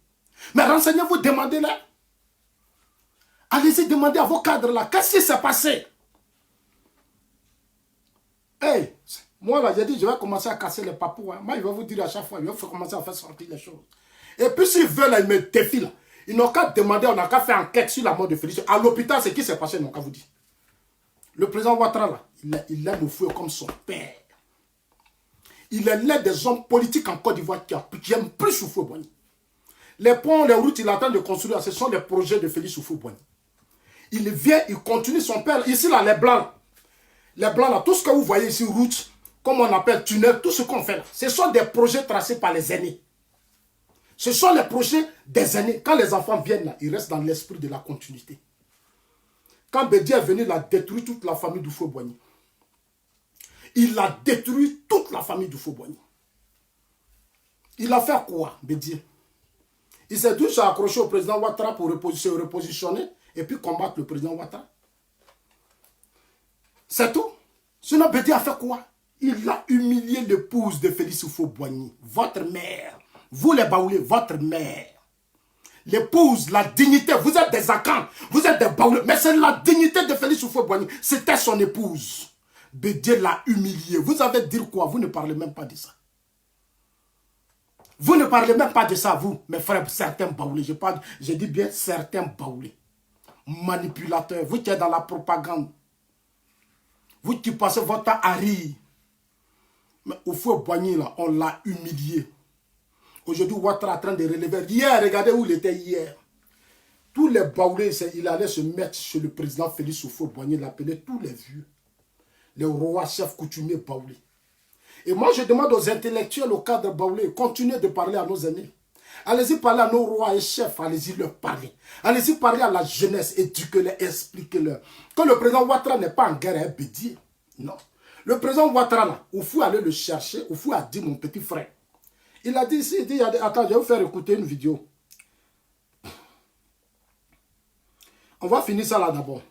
Mais renseignez-vous, demandez-les. Allez-y demander à vos cadres là, qu'est-ce qui s'est passé? Hey, moi là, j'ai dit, je vais commencer à casser les papous. Hein. Moi, je vais vous dire à chaque fois, il faut commencer à faire sortir les choses. Et puis s'ils veulent, ils me défient là. Ils n'ont qu'à demander, on n'a qu'à faire enquête sur la mort de Félix. À l'hôpital, c'est qui s'est passé, ils n'ont qu'à vous dire. Le président Ouattara là, il aime Houphouët comme son père. Il est l'un des hommes politiques en Côte d'Ivoire qui aime plus Houphouët-Boigny. Les ponts, les routes, il est en train de construire, ce sont les projets de Félix Houphouët-Boigny. Il vient, il continue son père. Ici là, les blancs là, tout ce que vous voyez ici, route, comme on appelle tunnel, tout ce qu'on fait là, ce sont des projets tracés par les aînés. Ce sont les projets des aînés. Quand les enfants viennent là, ils restent dans l'esprit de la continuité. Quand Bédié est venu, il a détruit toute la famille du Fou-Boigny. Il a détruit toute la famille du Fou-Boigny. Il a fait quoi, Bédié? Il s'est tous accroché au président Ouattara pour se repositionner et puis combattre le président Ouattara. C'est tout. Sinon, Bédié a fait quoi? Il a humilié l'épouse de Félix Houphouët-Boigny, votre mère. Vous les Baoulés, votre mère. L'épouse, la dignité, vous êtes des Akans, vous êtes des Baoulés, mais c'est la dignité de Félix Houphouët-Boigny. C'était son épouse. Bédié l'a humilié. Vous avez dit quoi? Vous ne parlez même pas de ça. Vous ne parlez même pas de ça, vous, mes frères, certains Baoulés. Je dis bien certains Baoulés. Manipulateurs, vous qui êtes dans la propagande. Vous qui passez votre temps à rire. Mais au Houphouët-Boigny, là, on l'a humilié. Aujourd'hui, Ouattara est en train de relever. Hier, regardez où il était hier. Tous les Baoulés, il allait se mettre sur le président Félix Houphouët-Boigny, il appelait tous les vieux. Les rois, chefs coutumiers Baoulés. Et moi, je demande aux intellectuels, aux cadres Baoulés, continuez de parler à nos aînés. Allez-y parler à nos rois et chefs, allez-y leur parler. Allez-y parler à la jeunesse, éduquez-les, expliquez-leur. Que le président Ouattara n'est pas en guerre avec Bédié. Non. Le président Ouattara, là, Oufou allait le chercher. Oufou a dit, mon petit frère. Il a dit ici, il dit, attends, je vais vous faire écouter une vidéo. On va finir ça là d'abord.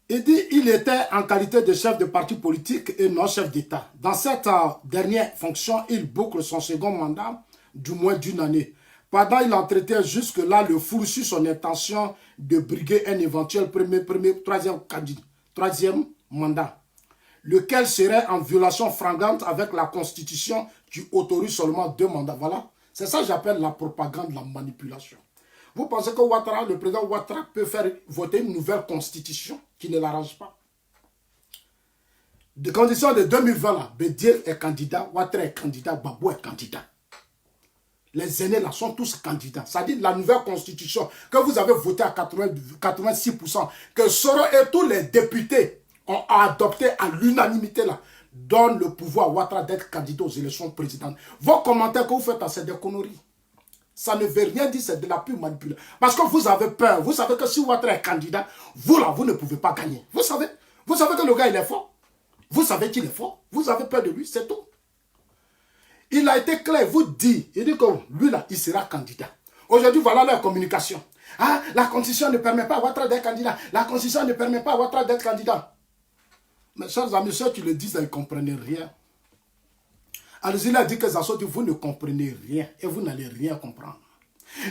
Il dit, il était en qualité de chef de parti politique et non chef d'État. Dans cette dernière fonction, il boucle son second mandat du moins d'une année. Pendant il entretient jusque-là le fou sur son intention de briguer un éventuel troisième mandat, lequel serait en violation flagrante avec la Constitution qui autorise seulement 2 mandats. Voilà, c'est ça que j'appelle la propagande, la manipulation. Vous pensez que Ouattara, le président Ouattara peut faire voter une nouvelle constitution qui ne l'arrange pas? Des conditions de 2020, là, Bédié est candidat, Ouattara est candidat, Babou est candidat. Les aînés là sont tous candidats. C'est-à-dire la nouvelle constitution que vous avez votée à 86%, que Soro et tous les députés ont adopté à l'unanimité là, donne le pouvoir à Ouattara d'être candidat aux élections présidentielles. Vos commentaires que vous faites, c'est des conneries. Ça ne veut rien dire, c'est de la pure manipulation. Parce que vous avez peur. Vous savez que si Ouattara est candidat, vous là, vous ne pouvez pas gagner. Vous savez que le gars, il est fort. Vous savez qu'il est fort. Vous avez peur de lui, c'est tout. Il a été clair, vous dit, il dit que lui là, il sera candidat. Aujourd'hui, voilà leur communication. Ah, la constitution ne permet pas à Ouattara d'être candidat. La constitution ne permet pas à Ouattara d'être candidat. Mes chers amis, ceux qui le disent, ils ne comprennent rien. Alors il a dit que Zasso dit, vous ne comprenez rien et vous n'allez rien comprendre.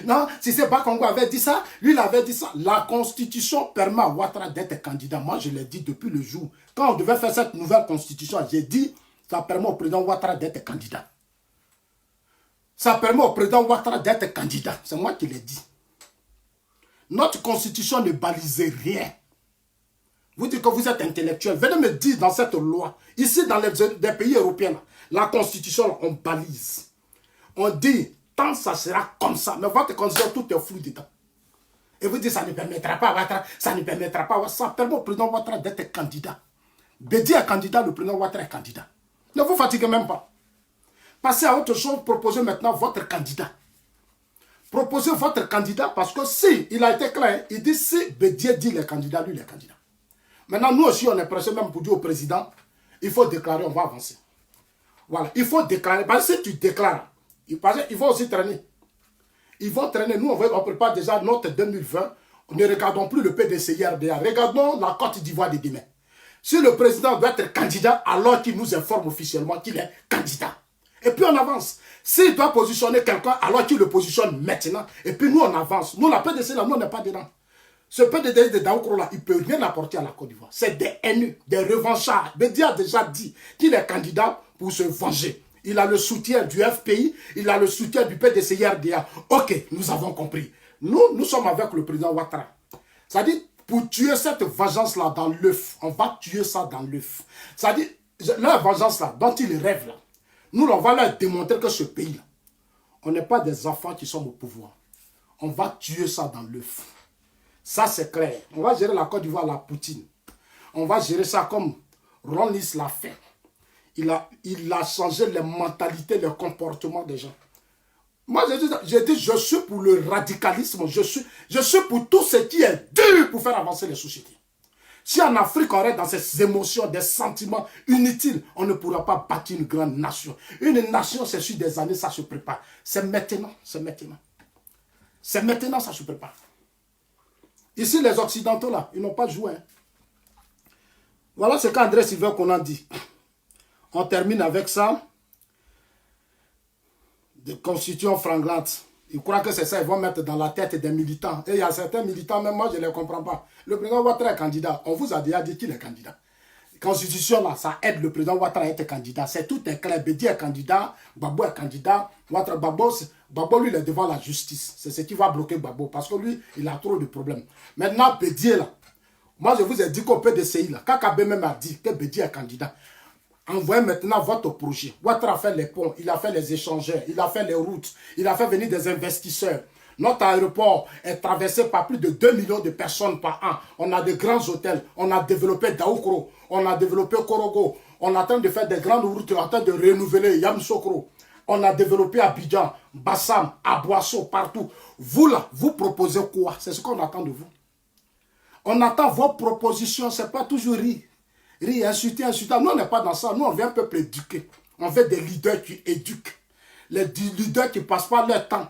Non, si c'est Bakongo avait dit ça, lui il avait dit ça. La constitution permet à Ouattara d'être candidat. Moi je l'ai dit depuis le jour. Quand on devait faire cette nouvelle constitution, j'ai dit, ça permet au président Ouattara d'être candidat. Ça permet au président Ouattara d'être candidat. C'est moi qui l'ai dit. Notre constitution ne balise rien. Vous dites que vous êtes intellectuel. Venez me dire dans cette loi, ici dans les pays européens, la constitution, on balise. On dit, tant ça sera comme ça. Mais votre constitution, tout est flou dedans. Et vous dites, ça ne permettra pas à Ouattara, ça ne permettra pas. Ça permet au président Ouattara d'être candidat. Bédié est candidat, le président Ouattara est candidat. Ne vous fatiguez même pas. Passez à autre chose, proposez maintenant votre candidat. Proposez votre candidat parce que si, il a été clair, il dit si Bédié dit les candidats, lui il est candidat. Maintenant, nous aussi, on est pressé même pour dire au président, il faut déclarer, on va avancer. Voilà, il faut déclarer. Parce que si tu déclares, ils vont aussi traîner. Ils vont traîner. Nous, on prépare déjà notre 2020. Ne regardons plus le PDCI-RDA. Regardons la Côte d'Ivoire de demain. Si le président doit être candidat, alors qu'il nous informe officiellement qu'il est candidat. Et puis on avance. S'il doit positionner quelqu'un, alors qu'il le positionne maintenant. Et puis nous, on avance. Nous, la PDC, là, nous, on n'est pas dedans. Ce PDD de Daoukro là, il ne peut rien apporter à la Côte d'Ivoire. C'est des haineux, des revanchards. Bédié a déjà dit qu'il est candidat pour se venger. Il a le soutien du FPI, il a le soutien du PDCI-RDA. Ok, nous avons compris. Nous sommes avec le président Ouattara. C'est-à-dire, pour tuer cette vengeance-là dans l'œuf, on va tuer ça dans l'œuf. C'est-à-dire, leur vengeance-là, dont ils rêvent là, nous, on va leur démontrer que ce pays-là, on n'est pas des enfants qui sont au pouvoir. On va tuer ça dans l'œuf. Ça, c'est clair. On va gérer la Côte d'Ivoire à la Poutine. On va gérer ça comme Ronlis l'a fait. Il a changé les mentalités, les comportements des gens. Moi, je dis, je suis pour le radicalisme, je suis pour tout ce qui est dur pour faire avancer les sociétés. Si en Afrique, on reste dans ces émotions, des sentiments inutiles, on ne pourra pas bâtir une grande nation. Une nation, c'est sur des années, ça se prépare. C'est maintenant, c'est maintenant. C'est maintenant, ça se prépare. Ici, les Occidentaux, là, ils n'ont pas joué. Hein. Voilà ce qu'André Sylvain qu'on a dit. On termine avec ça. Des constitutions franglantes. Ils croient que c'est ça, ils vont mettre dans la tête des militants. Et il y a certains militants, même moi, je ne les comprends pas. Le président Ouattara est candidat. On vous a déjà dit qu'il est candidat. Constitution, là, ça aide le président Ouattara à être candidat. C'est tout est clair. Bédi est candidat, Gbagbo est candidat. Ouattara, Gbagbo, lui, il est devant la justice. C'est ce qui va bloquer Gbagbo. Parce que lui, il a trop de problèmes. Maintenant, Bédi là. Moi, je vous ai dit qu'au PDCI, là, Kakabe même a dit que Bédi est candidat. Envoyez maintenant votre projet. Ouattara a fait les ponts, il a fait les échangeurs, il a fait les routes, il a fait venir des investisseurs. Notre aéroport est traversé par plus de 2 millions de personnes par an. On a de grands hôtels, on a développé Daoukro, on a développé Korogo, on est en train de faire des grandes routes, on est en train de renouveler Yamoussoukro. On a développé Abidjan, Bassam, Abouasso, partout. Vous là, vous proposez quoi? C'est ce qu'on attend de vous. On attend vos propositions, ce n'est pas toujours rire. Rire, insulter. Nous, on n'est pas dans ça. Nous, on veut un peuple éduqué. On veut des leaders qui éduquent. Les leaders qui ne passent pas leur temps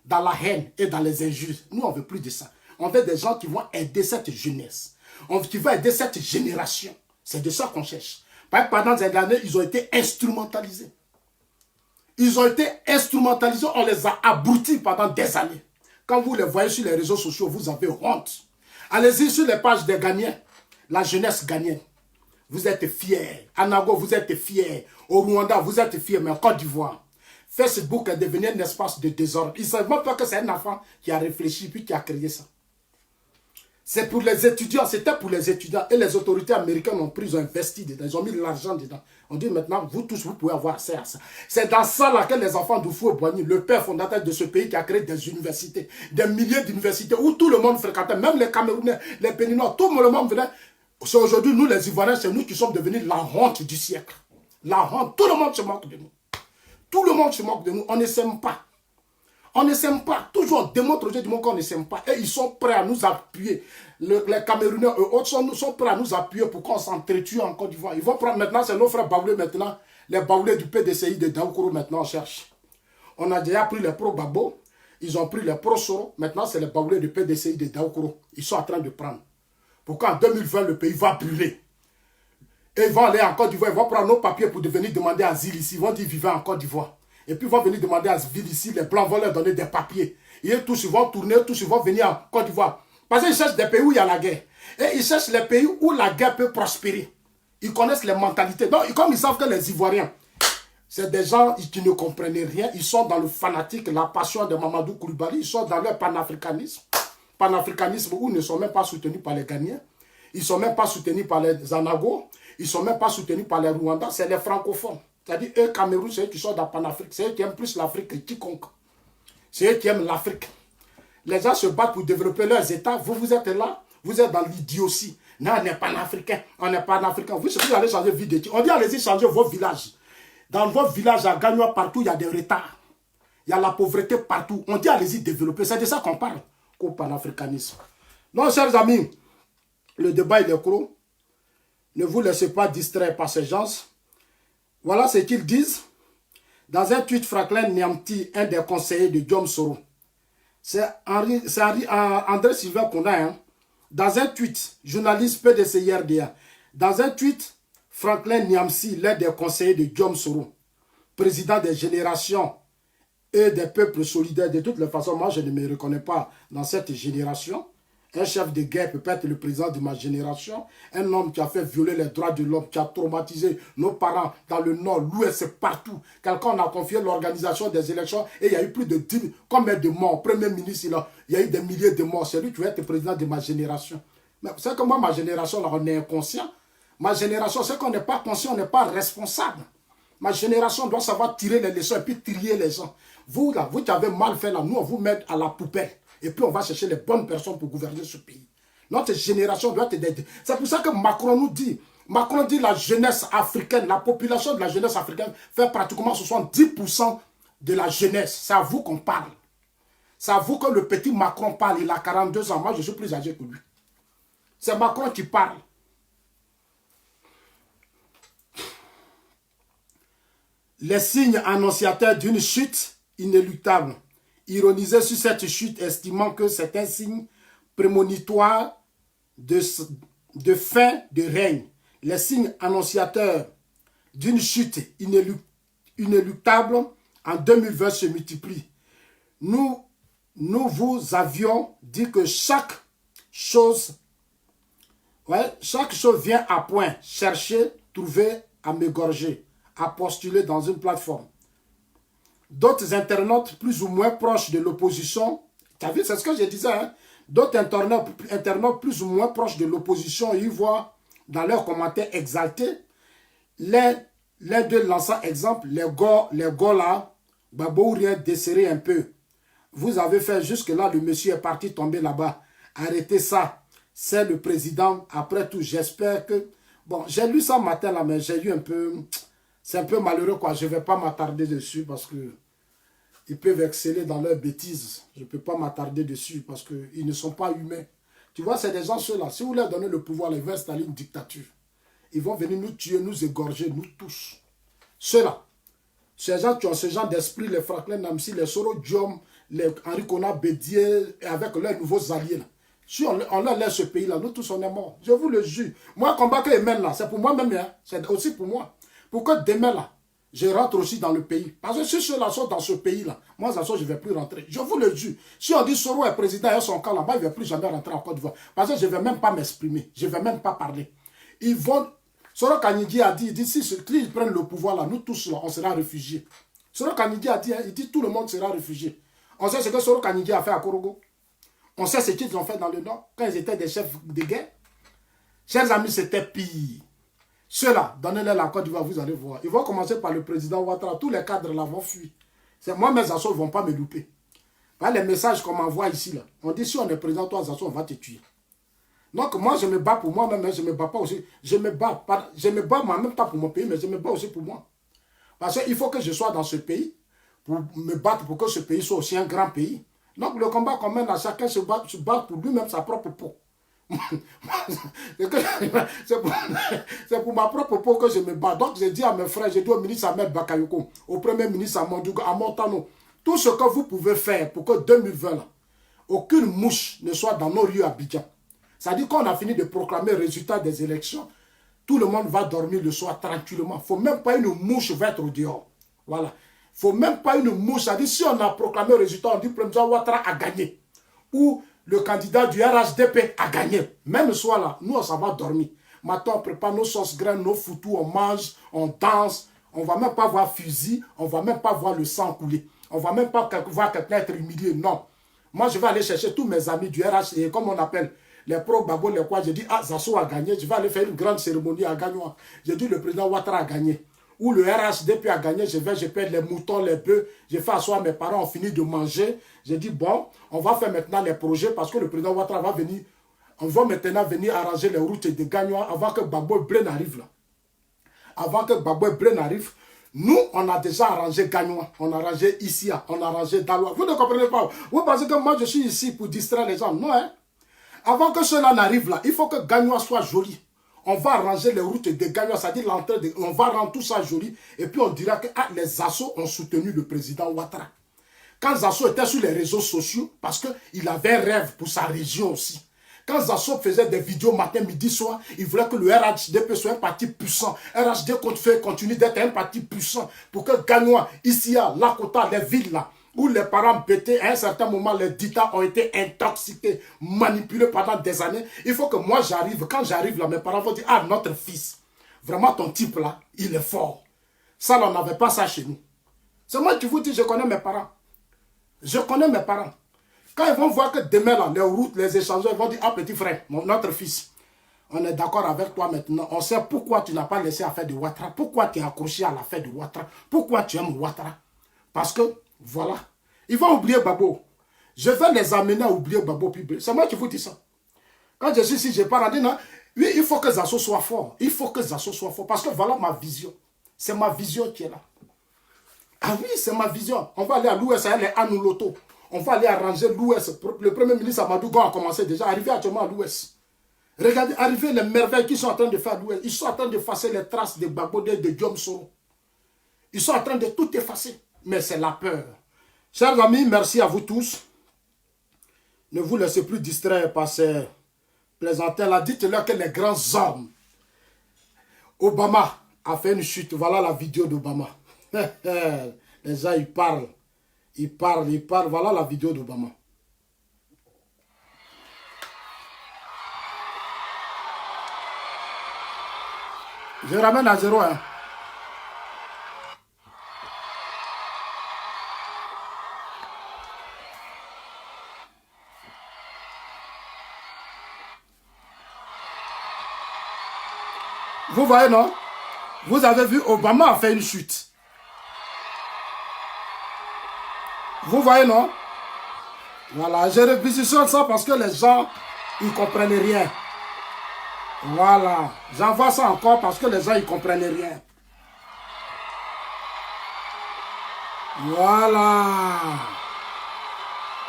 dans la haine et dans les injures. Nous, on ne veut plus de ça. On veut des gens qui vont aider cette jeunesse. Qui vont aider cette génération. C'est de ça qu'on cherche. Pendant des années, ils ont été instrumentalisés. Ils ont été instrumentalisés. On les a abrutis pendant des années. Quand vous les voyez sur les réseaux sociaux, vous avez honte. Allez-y sur les pages des Ghanéens. La jeunesse ghanéenne. Vous êtes fiers. Anago, vous êtes fiers. Au Rwanda, vous êtes fiers. Mais en Côte d'Ivoire, Facebook est devenu un espace de désordre. Ils ne savent même pas que c'est un enfant qui a réfléchi puis qui a créé ça. C'est pour les étudiants. C'était pour les étudiants. Et les autorités américaines ont pris, ils ont investi dedans. Ils ont mis de l'argent dedans. On dit maintenant, vous tous, vous pouvez avoir accès à ça. C'est dans ça là que les enfants d'Oufou-Boigny, le père fondateur de ce pays qui a créé des universités, des milliers d'universités où tout le monde fréquentait, même les Camerounais, les Béninois, tout le monde venait. C'est aujourd'hui, nous les Ivoiriens, c'est nous qui sommes devenus la honte du siècle. La honte, tout le monde se moque de nous. Tout le monde se moque de nous, on ne s'aime pas. On ne s'aime pas. Toujours on démontre aux gens du monde qu'on ne s'aime pas. Et ils sont prêts à nous appuyer. Les Camerounais, eux autres, sont prêts à nous appuyer pour qu'on s'entretue en Côte d'Ivoire. Ils vont prendre maintenant, c'est nos frères Baoulés maintenant. Les Baoulés du PDCI de Daoukro maintenant on cherche. On a déjà pris les pro-Babo. Ils ont pris les pro-Soro. Maintenant c'est les Baoulés du PDCI de Daoukro. Ils sont en train de prendre. Pourquoi en 2020 le pays va brûler. Et ils vont aller en Côte d'Ivoire. Ils vont prendre nos papiers pour venir demander asile ici. Ils vont dire vivez en Côte d'Ivoire. Et puis ils vont venir demander asile ici. Les Blancs vont leur donner des papiers. Et tous ils vont tourner, tous ils vont venir en Côte d'Ivoire. Parce qu'ils cherchent des pays où il y a la guerre. Et ils cherchent les pays où la guerre peut prospérer. Ils connaissent les mentalités. Donc comme ils savent que les Ivoiriens, c'est des gens qui ne comprennent rien. Ils sont dans le fanatique, la passion de Mamadou Koulibaly. Ils sont dans leur panafricanisme. Panafricanisme où ils ne sont même pas soutenus par les Ghanéens. Ils ne sont même pas soutenus par les Anagos. Ils ne sont même pas soutenus par les Rwandais. C'est les francophones. C'est-à-dire, eux, Cameroun, c'est eux qui sont dans Panafrique. C'est eux qui aiment plus l'Afrique que quiconque. C'est eux qui aiment l'Afrique. Les gens se battent pour développer leurs États. Vous êtes là. Vous êtes dans l'idiotie. Non, on n'est pas africain. On n'est pas africain. Vous allez changer de vie. On dit, allez-y changer vos villages. Dans vos villages, à Gagnoa, partout, il y a des retards. Il y a la pauvreté partout. On dit, allez-y développer. C'est de ça qu'on parle. Qu'au panafricanisme. Non, chers amis, le débat, il est clos. Ne vous laissez pas distraire par ces gens. Voilà ce qu'ils disent. Dans un tweet, Franklin Nyamti, un des conseillers de Diom Soro. C'est André Sylvain qu'on a. Hein. Dans un tweet, journaliste PDCI-RDA. Dans un tweet, Franklin Nyamti, l'un des conseillers de Diom Soro, président des générations et des peuples solidaires. De toutes les façons, moi, je ne me reconnais pas dans cette génération. Un chef de guerre peut être le président de ma génération. Un homme qui a fait violer les droits de l'homme, qui a traumatisé nos parents dans le nord, l'ouest, partout. Quelqu'un a confié l'organisation des élections et il y a eu plus de 10 000, combien de morts. Premier ministre, il y a eu des milliers de morts. C'est lui qui va être président de ma génération. Mais c'est que moi, ma génération, là, on est inconscient. Ma génération, c'est qu'on n'est pas conscient, on n'est pas responsable. Ma génération doit savoir tirer les leçons et puis trier les gens. Vous, là, vous qui avez mal fait, là, nous, on vous met à la poubelle. Et puis on va chercher les bonnes personnes pour gouverner ce pays. Notre génération doit être... C'est pour ça que Macron nous dit, la jeunesse africaine, la population de la jeunesse africaine fait pratiquement 70% de la jeunesse. C'est à vous qu'on parle. C'est à vous que le petit Macron parle. Il a 42 ans. Moi, je suis plus âgé que lui. C'est Macron qui parle. Les signes annonciateurs d'une chute inéluctable. Ironisé sur cette chute, estimant que c'est un signe prémonitoire de fin de règne. Les signes annonciateurs d'une chute inéluctable en 2020 se multiplient. Nous vous avions dit que chaque chose vient à point. Chercher, trouver, à m'égorger, à postuler dans une plateforme. D'autres internautes plus ou moins proches de l'opposition, tu as vu, c'est ce que je disais, hein? D'autres internautes plus ou moins proches de l'opposition, ils voient dans leurs commentaires exaltés les deux lançant exemple, les gars là, Babo rien desserré un peu. Vous avez fait jusque-là, le monsieur est parti tomber là-bas. Arrêtez ça. C'est le président. Après tout, j'espère que... Bon, j'ai lu ça matin là, mais j'ai lu un peu... C'est un peu malheureux quoi. Je ne vais pas m'attarder dessus parce que ils peuvent exceller dans leurs bêtises. Je ne peux pas m'attarder dessus parce qu'ils ne sont pas humains. Tu vois, c'est des gens ceux-là. Si vous leur donnez le pouvoir, ils vont installer une dictature. Ils vont venir nous tuer, nous égorger, nous tous. Ceux-là. Ces gens qui ont ce genre d'esprit, les Franklin Namsi, les Soro Diom, les Henri Kona Bédier, avec leurs nouveaux alliés. Là. Si on leur laisse ce pays-là, nous tous on est morts. Je vous le jure. Moi, le combat que je mène là, c'est pour moi-même. Hein. C'est aussi pour moi. Pour que demain là, je rentre aussi dans le pays. Parce que si ceux-là sont dans ce pays-là, moi, je ne vais plus rentrer. Je vous le jure. Si on dit Soro est président et son camp là-bas, il ne va plus jamais rentrer en Côte d'Ivoire. Parce que je ne vais même pas m'exprimer. Je ne vais même pas parler. Ils vont... Soro Kanidi a dit, si ils prennent le pouvoir là, nous tous là, on sera réfugiés. Soro Kanidi a dit, il dit tout le monde sera réfugié. On sait ce que Soro Kanidi a fait à Korogo. On sait ce qu'ils ont fait dans le Nord, quand ils étaient des chefs de guerre. Chers amis, c'était pire. Ceux-là, donnez-leur la Côte d'Ivoire, vous allez voir. Ils vont commencer par le président Ouattara. Tous les cadres là vont fuir. Moi, mes assos ne vont pas me louper. Les messages qu'on m'envoie ici, là, on dit si on est président, toi, assos, on va te tuer. Donc, moi, je me bats pour moi-même, mais je ne me bats pas aussi. Je me bats moi, même pas pour mon pays, mais je me bats aussi pour moi. Parce qu'il faut que je sois dans ce pays pour me battre pour que ce pays soit aussi un grand pays. Donc, le combat qu'on mène à chacun se bat pour lui-même sa propre peau. C'est pour ma propre peau que je me bats. Donc, j'ai dit à mes frères, j'ai dit au ministre Ahmed Bakayoko, au premier ministre Amandouga, à Montano, tout ce que vous pouvez faire pour que 2020, là, aucune mouche ne soit dans nos rues à Abidjan. C'est-à-dire qu'on a fini de proclamer le résultat des élections. Tout le monde va dormir le soir tranquillement. Il ne faut même pas une mouche être au dehors. Voilà. Il ne faut même pas une mouche. C'est-à-dire si on a proclamé le résultat, on dit que le président Ouattara a gagné. Ou le candidat du RHDP a gagné. Même le soir là, nous on s'en va dormir. Maintenant on prépare nos sauces graines, nos foutous, on mange, on danse. On ne va même pas voir fusil. On ne va même pas voir le sang couler. On ne va même pas voir quelqu'un être humilié. Non. Moi je vais aller chercher tous mes amis du RHDP, comme on appelle. Les pro-Babo, les quoi, j'ai dit, ah, Zasso a gagné, je vais aller faire une grande cérémonie à Gagnoa. J'ai dit, le président Ouattara a gagné. Ou le RHDP a gagné, je perds les moutons, les bœufs, je fais asseoir mes parents, ont fini de manger. J'ai dit, bon, on va faire maintenant les projets parce que le président Ouattara va venir, on va maintenant venir arranger les routes de Gagnoa avant que Babo Brain arrive là. Avant que Babo Brain arrive, nous, on a déjà arrangé Gagnoa, on a arrangé Issia, on a arrangé Daloa. Vous ne comprenez pas? Vous pensez que moi je suis ici pour distraire les gens? Non, hein? Avant que cela n'arrive là, il faut que Gagnoa soit joli. On va arranger les routes de Gagnoa, c'est-à-dire l'entrée de... On va rendre tout ça joli. Et puis on dira que les assos ont soutenu le président Ouattara. Quand Zasso était sur les réseaux sociaux, parce qu'il avait un rêve pour sa région aussi. Quand Zasso faisait des vidéos matin, midi, soir, il voulait que le RHDP soit un parti puissant. RHD continue d'être un parti puissant pour que Gagnoa, ici, Lakota, les villes là, où les parents pétaient, à un certain moment, les dictats ont été intoxiqués, manipulés pendant des années. Il faut que moi j'arrive, quand j'arrive là, mes parents vont dire, ah, notre fils, vraiment ton type là, il est fort. Ça, là, on n'avait pas ça chez nous. C'est moi qui vous dis, je connais mes parents. Je connais mes parents. Quand ils vont voir que demain, là, les routes, les échangeurs, ils vont dire, ah, petit frère, notre fils, on est d'accord avec toi maintenant. On sait pourquoi tu n'as pas laissé l'affaire de Ouattara, pourquoi tu es accroché à l'affaire de Ouattara, pourquoi tu aimes Ouattara. Parce que, voilà, ils vont oublier Babo. Je vais les amener à oublier Babo. C'est moi qui vous dis ça. Quand je suis ici, je parle, non, oui, il faut que Zasso soit fort. Il faut que Zasso soit fort. Parce que voilà ma vision. C'est ma vision qui est là. Ah oui, c'est ma vision. On va aller à l'Ouest, elle est à nous l'auto. On va aller arranger l'Ouest. Le premier ministre Amadou Gon a commencé déjà, arrivé actuellement à l'Ouest. Regardez, arrivez les merveilles qu'ils sont en train de faire à l'Ouest. Ils sont en train d'effacer les traces de Gbagbo, de Diom Soro. Ils sont en train de tout effacer. Mais c'est la peur. Chers amis, merci à vous tous. Ne vous laissez plus distraire par ces plaisantins-là. Dites-leur que les grands hommes. Obama a fait une chute. Voilà la vidéo d'Obama. Les gens, ils parlent. Ils parlent. Voilà la vidéo d'Obama. Je ramène à 0, hein. Vous voyez, non? Vous avez vu, Obama a fait une chute. Vous voyez, non? Voilà, je réquisitionne ça parce que les gens, ils ne comprennent rien. Voilà, j'envoie ça encore parce que les gens, ils ne comprennent rien. Voilà.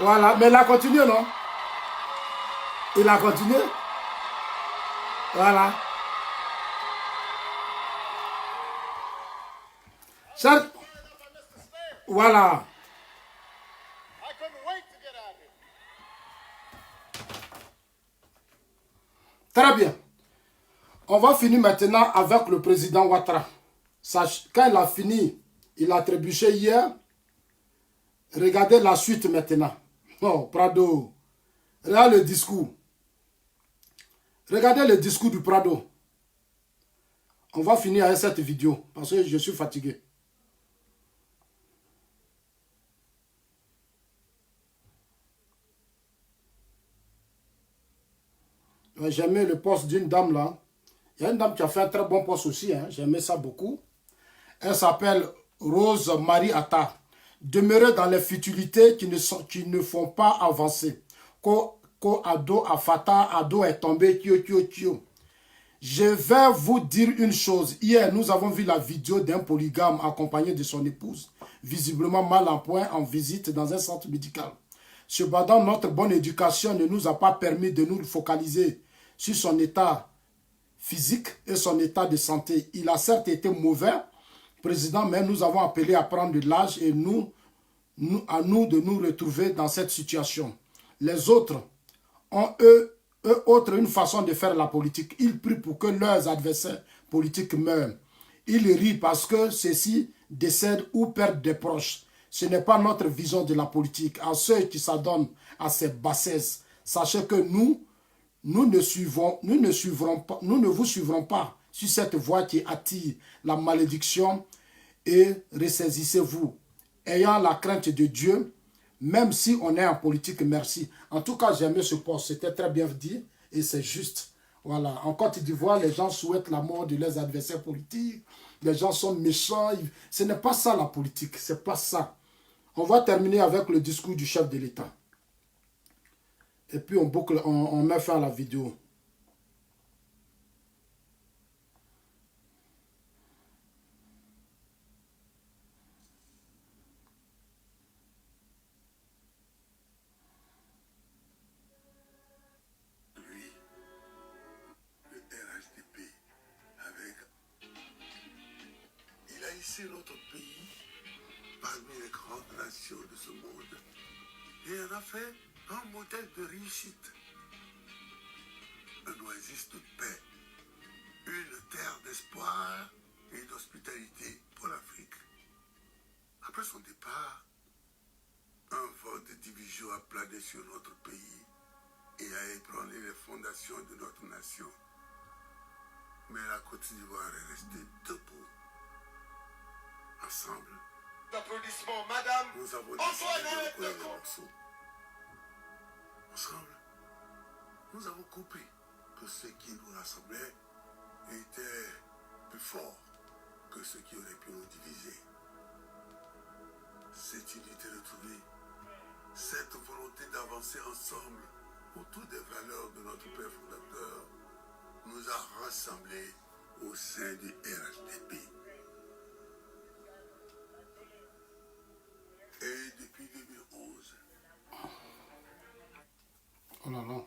Voilà, mais il a continué, non? Il a continué. Voilà. Voilà. Très bien. On va finir maintenant avec le président Ouattara. Quand il a fini, il a trébuché hier. Regardez la suite maintenant. Oh, Prado. Regardez le discours. Regardez le discours du Prado. On va finir avec cette vidéo parce que je suis fatigué. J'aimais le poste d'une dame là. Il y a une dame qui a fait un très bon poste aussi. Hein. J'aimais ça beaucoup. Elle s'appelle Rose Marie Atta. Demeurer dans les futilités qui ne font pas avancer. Ko ado afata ado est tombé tio. Je vais vous dire une chose. Hier, nous avons vu la vidéo d'un polygame accompagné de son épouse, visiblement mal en point, en visite dans un centre médical. Cependant, notre bonne éducation ne nous a pas permis de nous focaliser sur son état physique et son état de santé. Il a certes été mauvais, président, mais nous avons appelé à prendre de l'âge et à nous de nous retrouver dans cette situation. Les autres ont, eux autres, une façon de faire la politique. Ils prient pour que leurs adversaires politiques meurent. Ils rient parce que ceux-ci décèdent ou perdent des proches. Ce n'est pas notre vision de la politique. À ceux qui s'adonnent à ces bassesses, sachez que nous ne vous suivrons pas sur cette voie qui attire la malédiction et ressaisissez-vous. Ayant la crainte de Dieu, même si on est en politique, merci. En tout cas, j'aimais ce poste, c'était très bien dit et c'est juste. Voilà. En Côte d'Ivoire, les gens souhaitent la mort de leurs adversaires politiques. Les gens sont méchants. Ce n'est pas ça la politique, c'est pas ça. On va terminer avec le discours du chef de l'État. Et puis on boucle, on met fin à la vidéo. Lui, le RHDP, il a hissé notre pays parmi les grandes nations de ce monde et en a fait un modèle de réussite, un oasis de paix, une terre d'espoir et d'hospitalité pour l'Afrique. Après son départ, un vent de division a plané sur notre pays et a ébranlé les fondations de notre nation. Mais la Côte d'Ivoire est restée debout. Ensemble, Applaudissements, madame. nous avons décidé de recoller les morceaux. Ensemble, nous avons compris que ce qui nous rassemblait était plus fort que ce qui aurait pu nous diviser. Cette unité retrouvée, cette volonté d'avancer ensemble autour des valeurs de notre père fondateur nous a rassemblés au sein du RHDP. là là.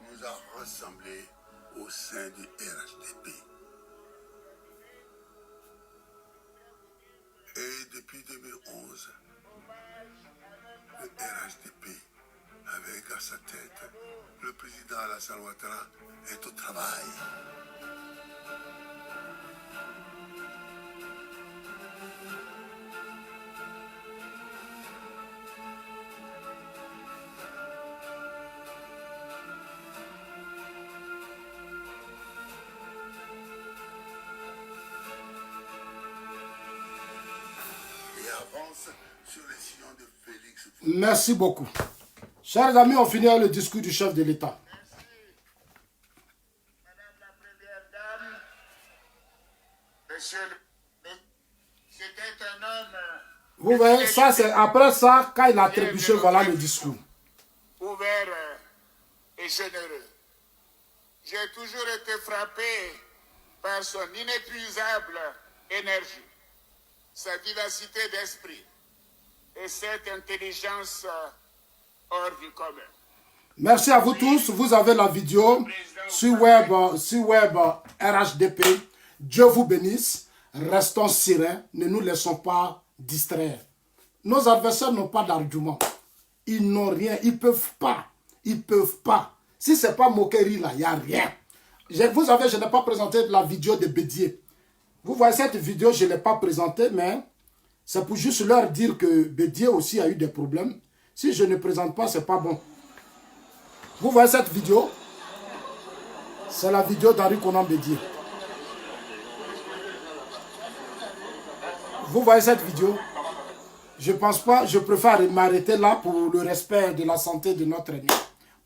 Nous a rassemblés au sein du RHDP. Et depuis 2011, le RHDP, avec à sa tête le président Alassane Ouattara, est au travail. Sur les sillons de Félix. Merci beaucoup. Chers amis, on finit avec le discours du chef de l'État. Madame la Première Dame, Monsieur c'était un homme... Vous voyez, ça c'est après ça, quand il a trébuché, voilà le discours. Ouvert et généreux. J'ai toujours été frappé par son inépuisable énergie, sa vivacité d'esprit et cette intelligence hors du commun. Merci à vous tous. Vous avez la vidéo sur web RHDP. Dieu vous bénisse. Restons sereins. Ne nous laissons pas distraire. Nos adversaires n'ont pas d'argument. Ils n'ont rien. Ils ne peuvent pas. Ils ne peuvent pas. Si ce n'est pas moquerie là, il n'y a rien. Vous avez, je n'ai pas présenté la vidéo de Bédié. Vous voyez cette vidéo, je ne l'ai pas présentée, mais c'est pour juste leur dire que Bédié aussi a eu des problèmes. Si je ne présente pas, ce n'est pas bon. Vous voyez cette vidéo? C'est la vidéo d'Henri Konan Bédié. Vous voyez cette vidéo? Je ne pense pas, je préfère m'arrêter là pour le respect de la santé de notre ennemi.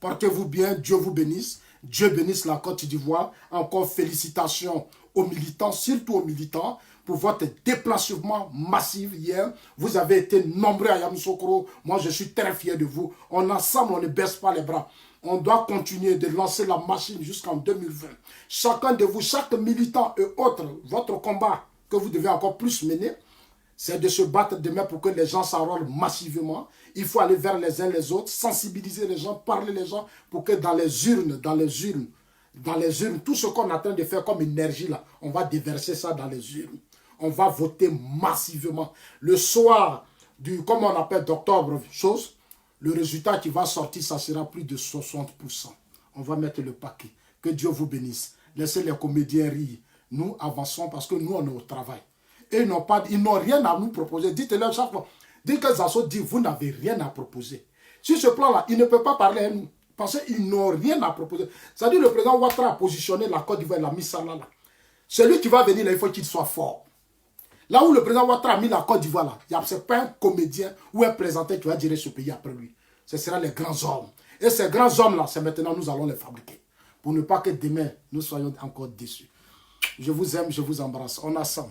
Portez-vous bien, Dieu vous bénisse. Dieu bénisse la Côte d'Ivoire. Encore félicitations aux militants, surtout aux militants, pour votre déplacement massif hier. Vous avez été nombreux à Yamoussoukro. Moi, je suis très fier de vous. Ensemble, on ne baisse pas les bras. On doit continuer de lancer la machine jusqu'en 2020. Chacun de vous, chaque militant et autres, votre combat que vous devez encore plus mener, c'est de se battre demain pour que les gens s'enrôlent massivement. Il faut aller vers les uns les autres, sensibiliser les gens, parler les gens pour que dans les urnes, tout ce qu'on est en train de faire comme énergie là, on va déverser ça dans les urnes. On va voter massivement. Le soir du, comme on appelle d'octobre, le résultat qui va sortir, ça sera plus de 60%. On va mettre le paquet. Que Dieu vous bénisse. Laissez les comédiens rire. Nous avançons parce que nous, on est au travail. Et ils n'ont rien à nous proposer. Dites-leur chaque fois. Dites que Zasso dit, vous n'avez rien à proposer. Sur ce plan-là, il ne peut pas parler à nous. Parce qu'ils n'ont rien à proposer. C'est-à-dire le président Ouattara a positionné la Côte d'Ivoire, il a mis ça là. Celui qui va venir là, il faut qu'il soit fort. Là où le président Ouattara a mis la Côte d'Ivoire là, ce n'est pas un comédien ou un présentateur qui va gérer ce pays après lui. Ce sera les grands hommes. Et ces grands hommes-là, c'est maintenant nous allons les fabriquer. Pour ne pas que demain, nous soyons encore déçus. Je vous aime, je vous embrasse. On a ça.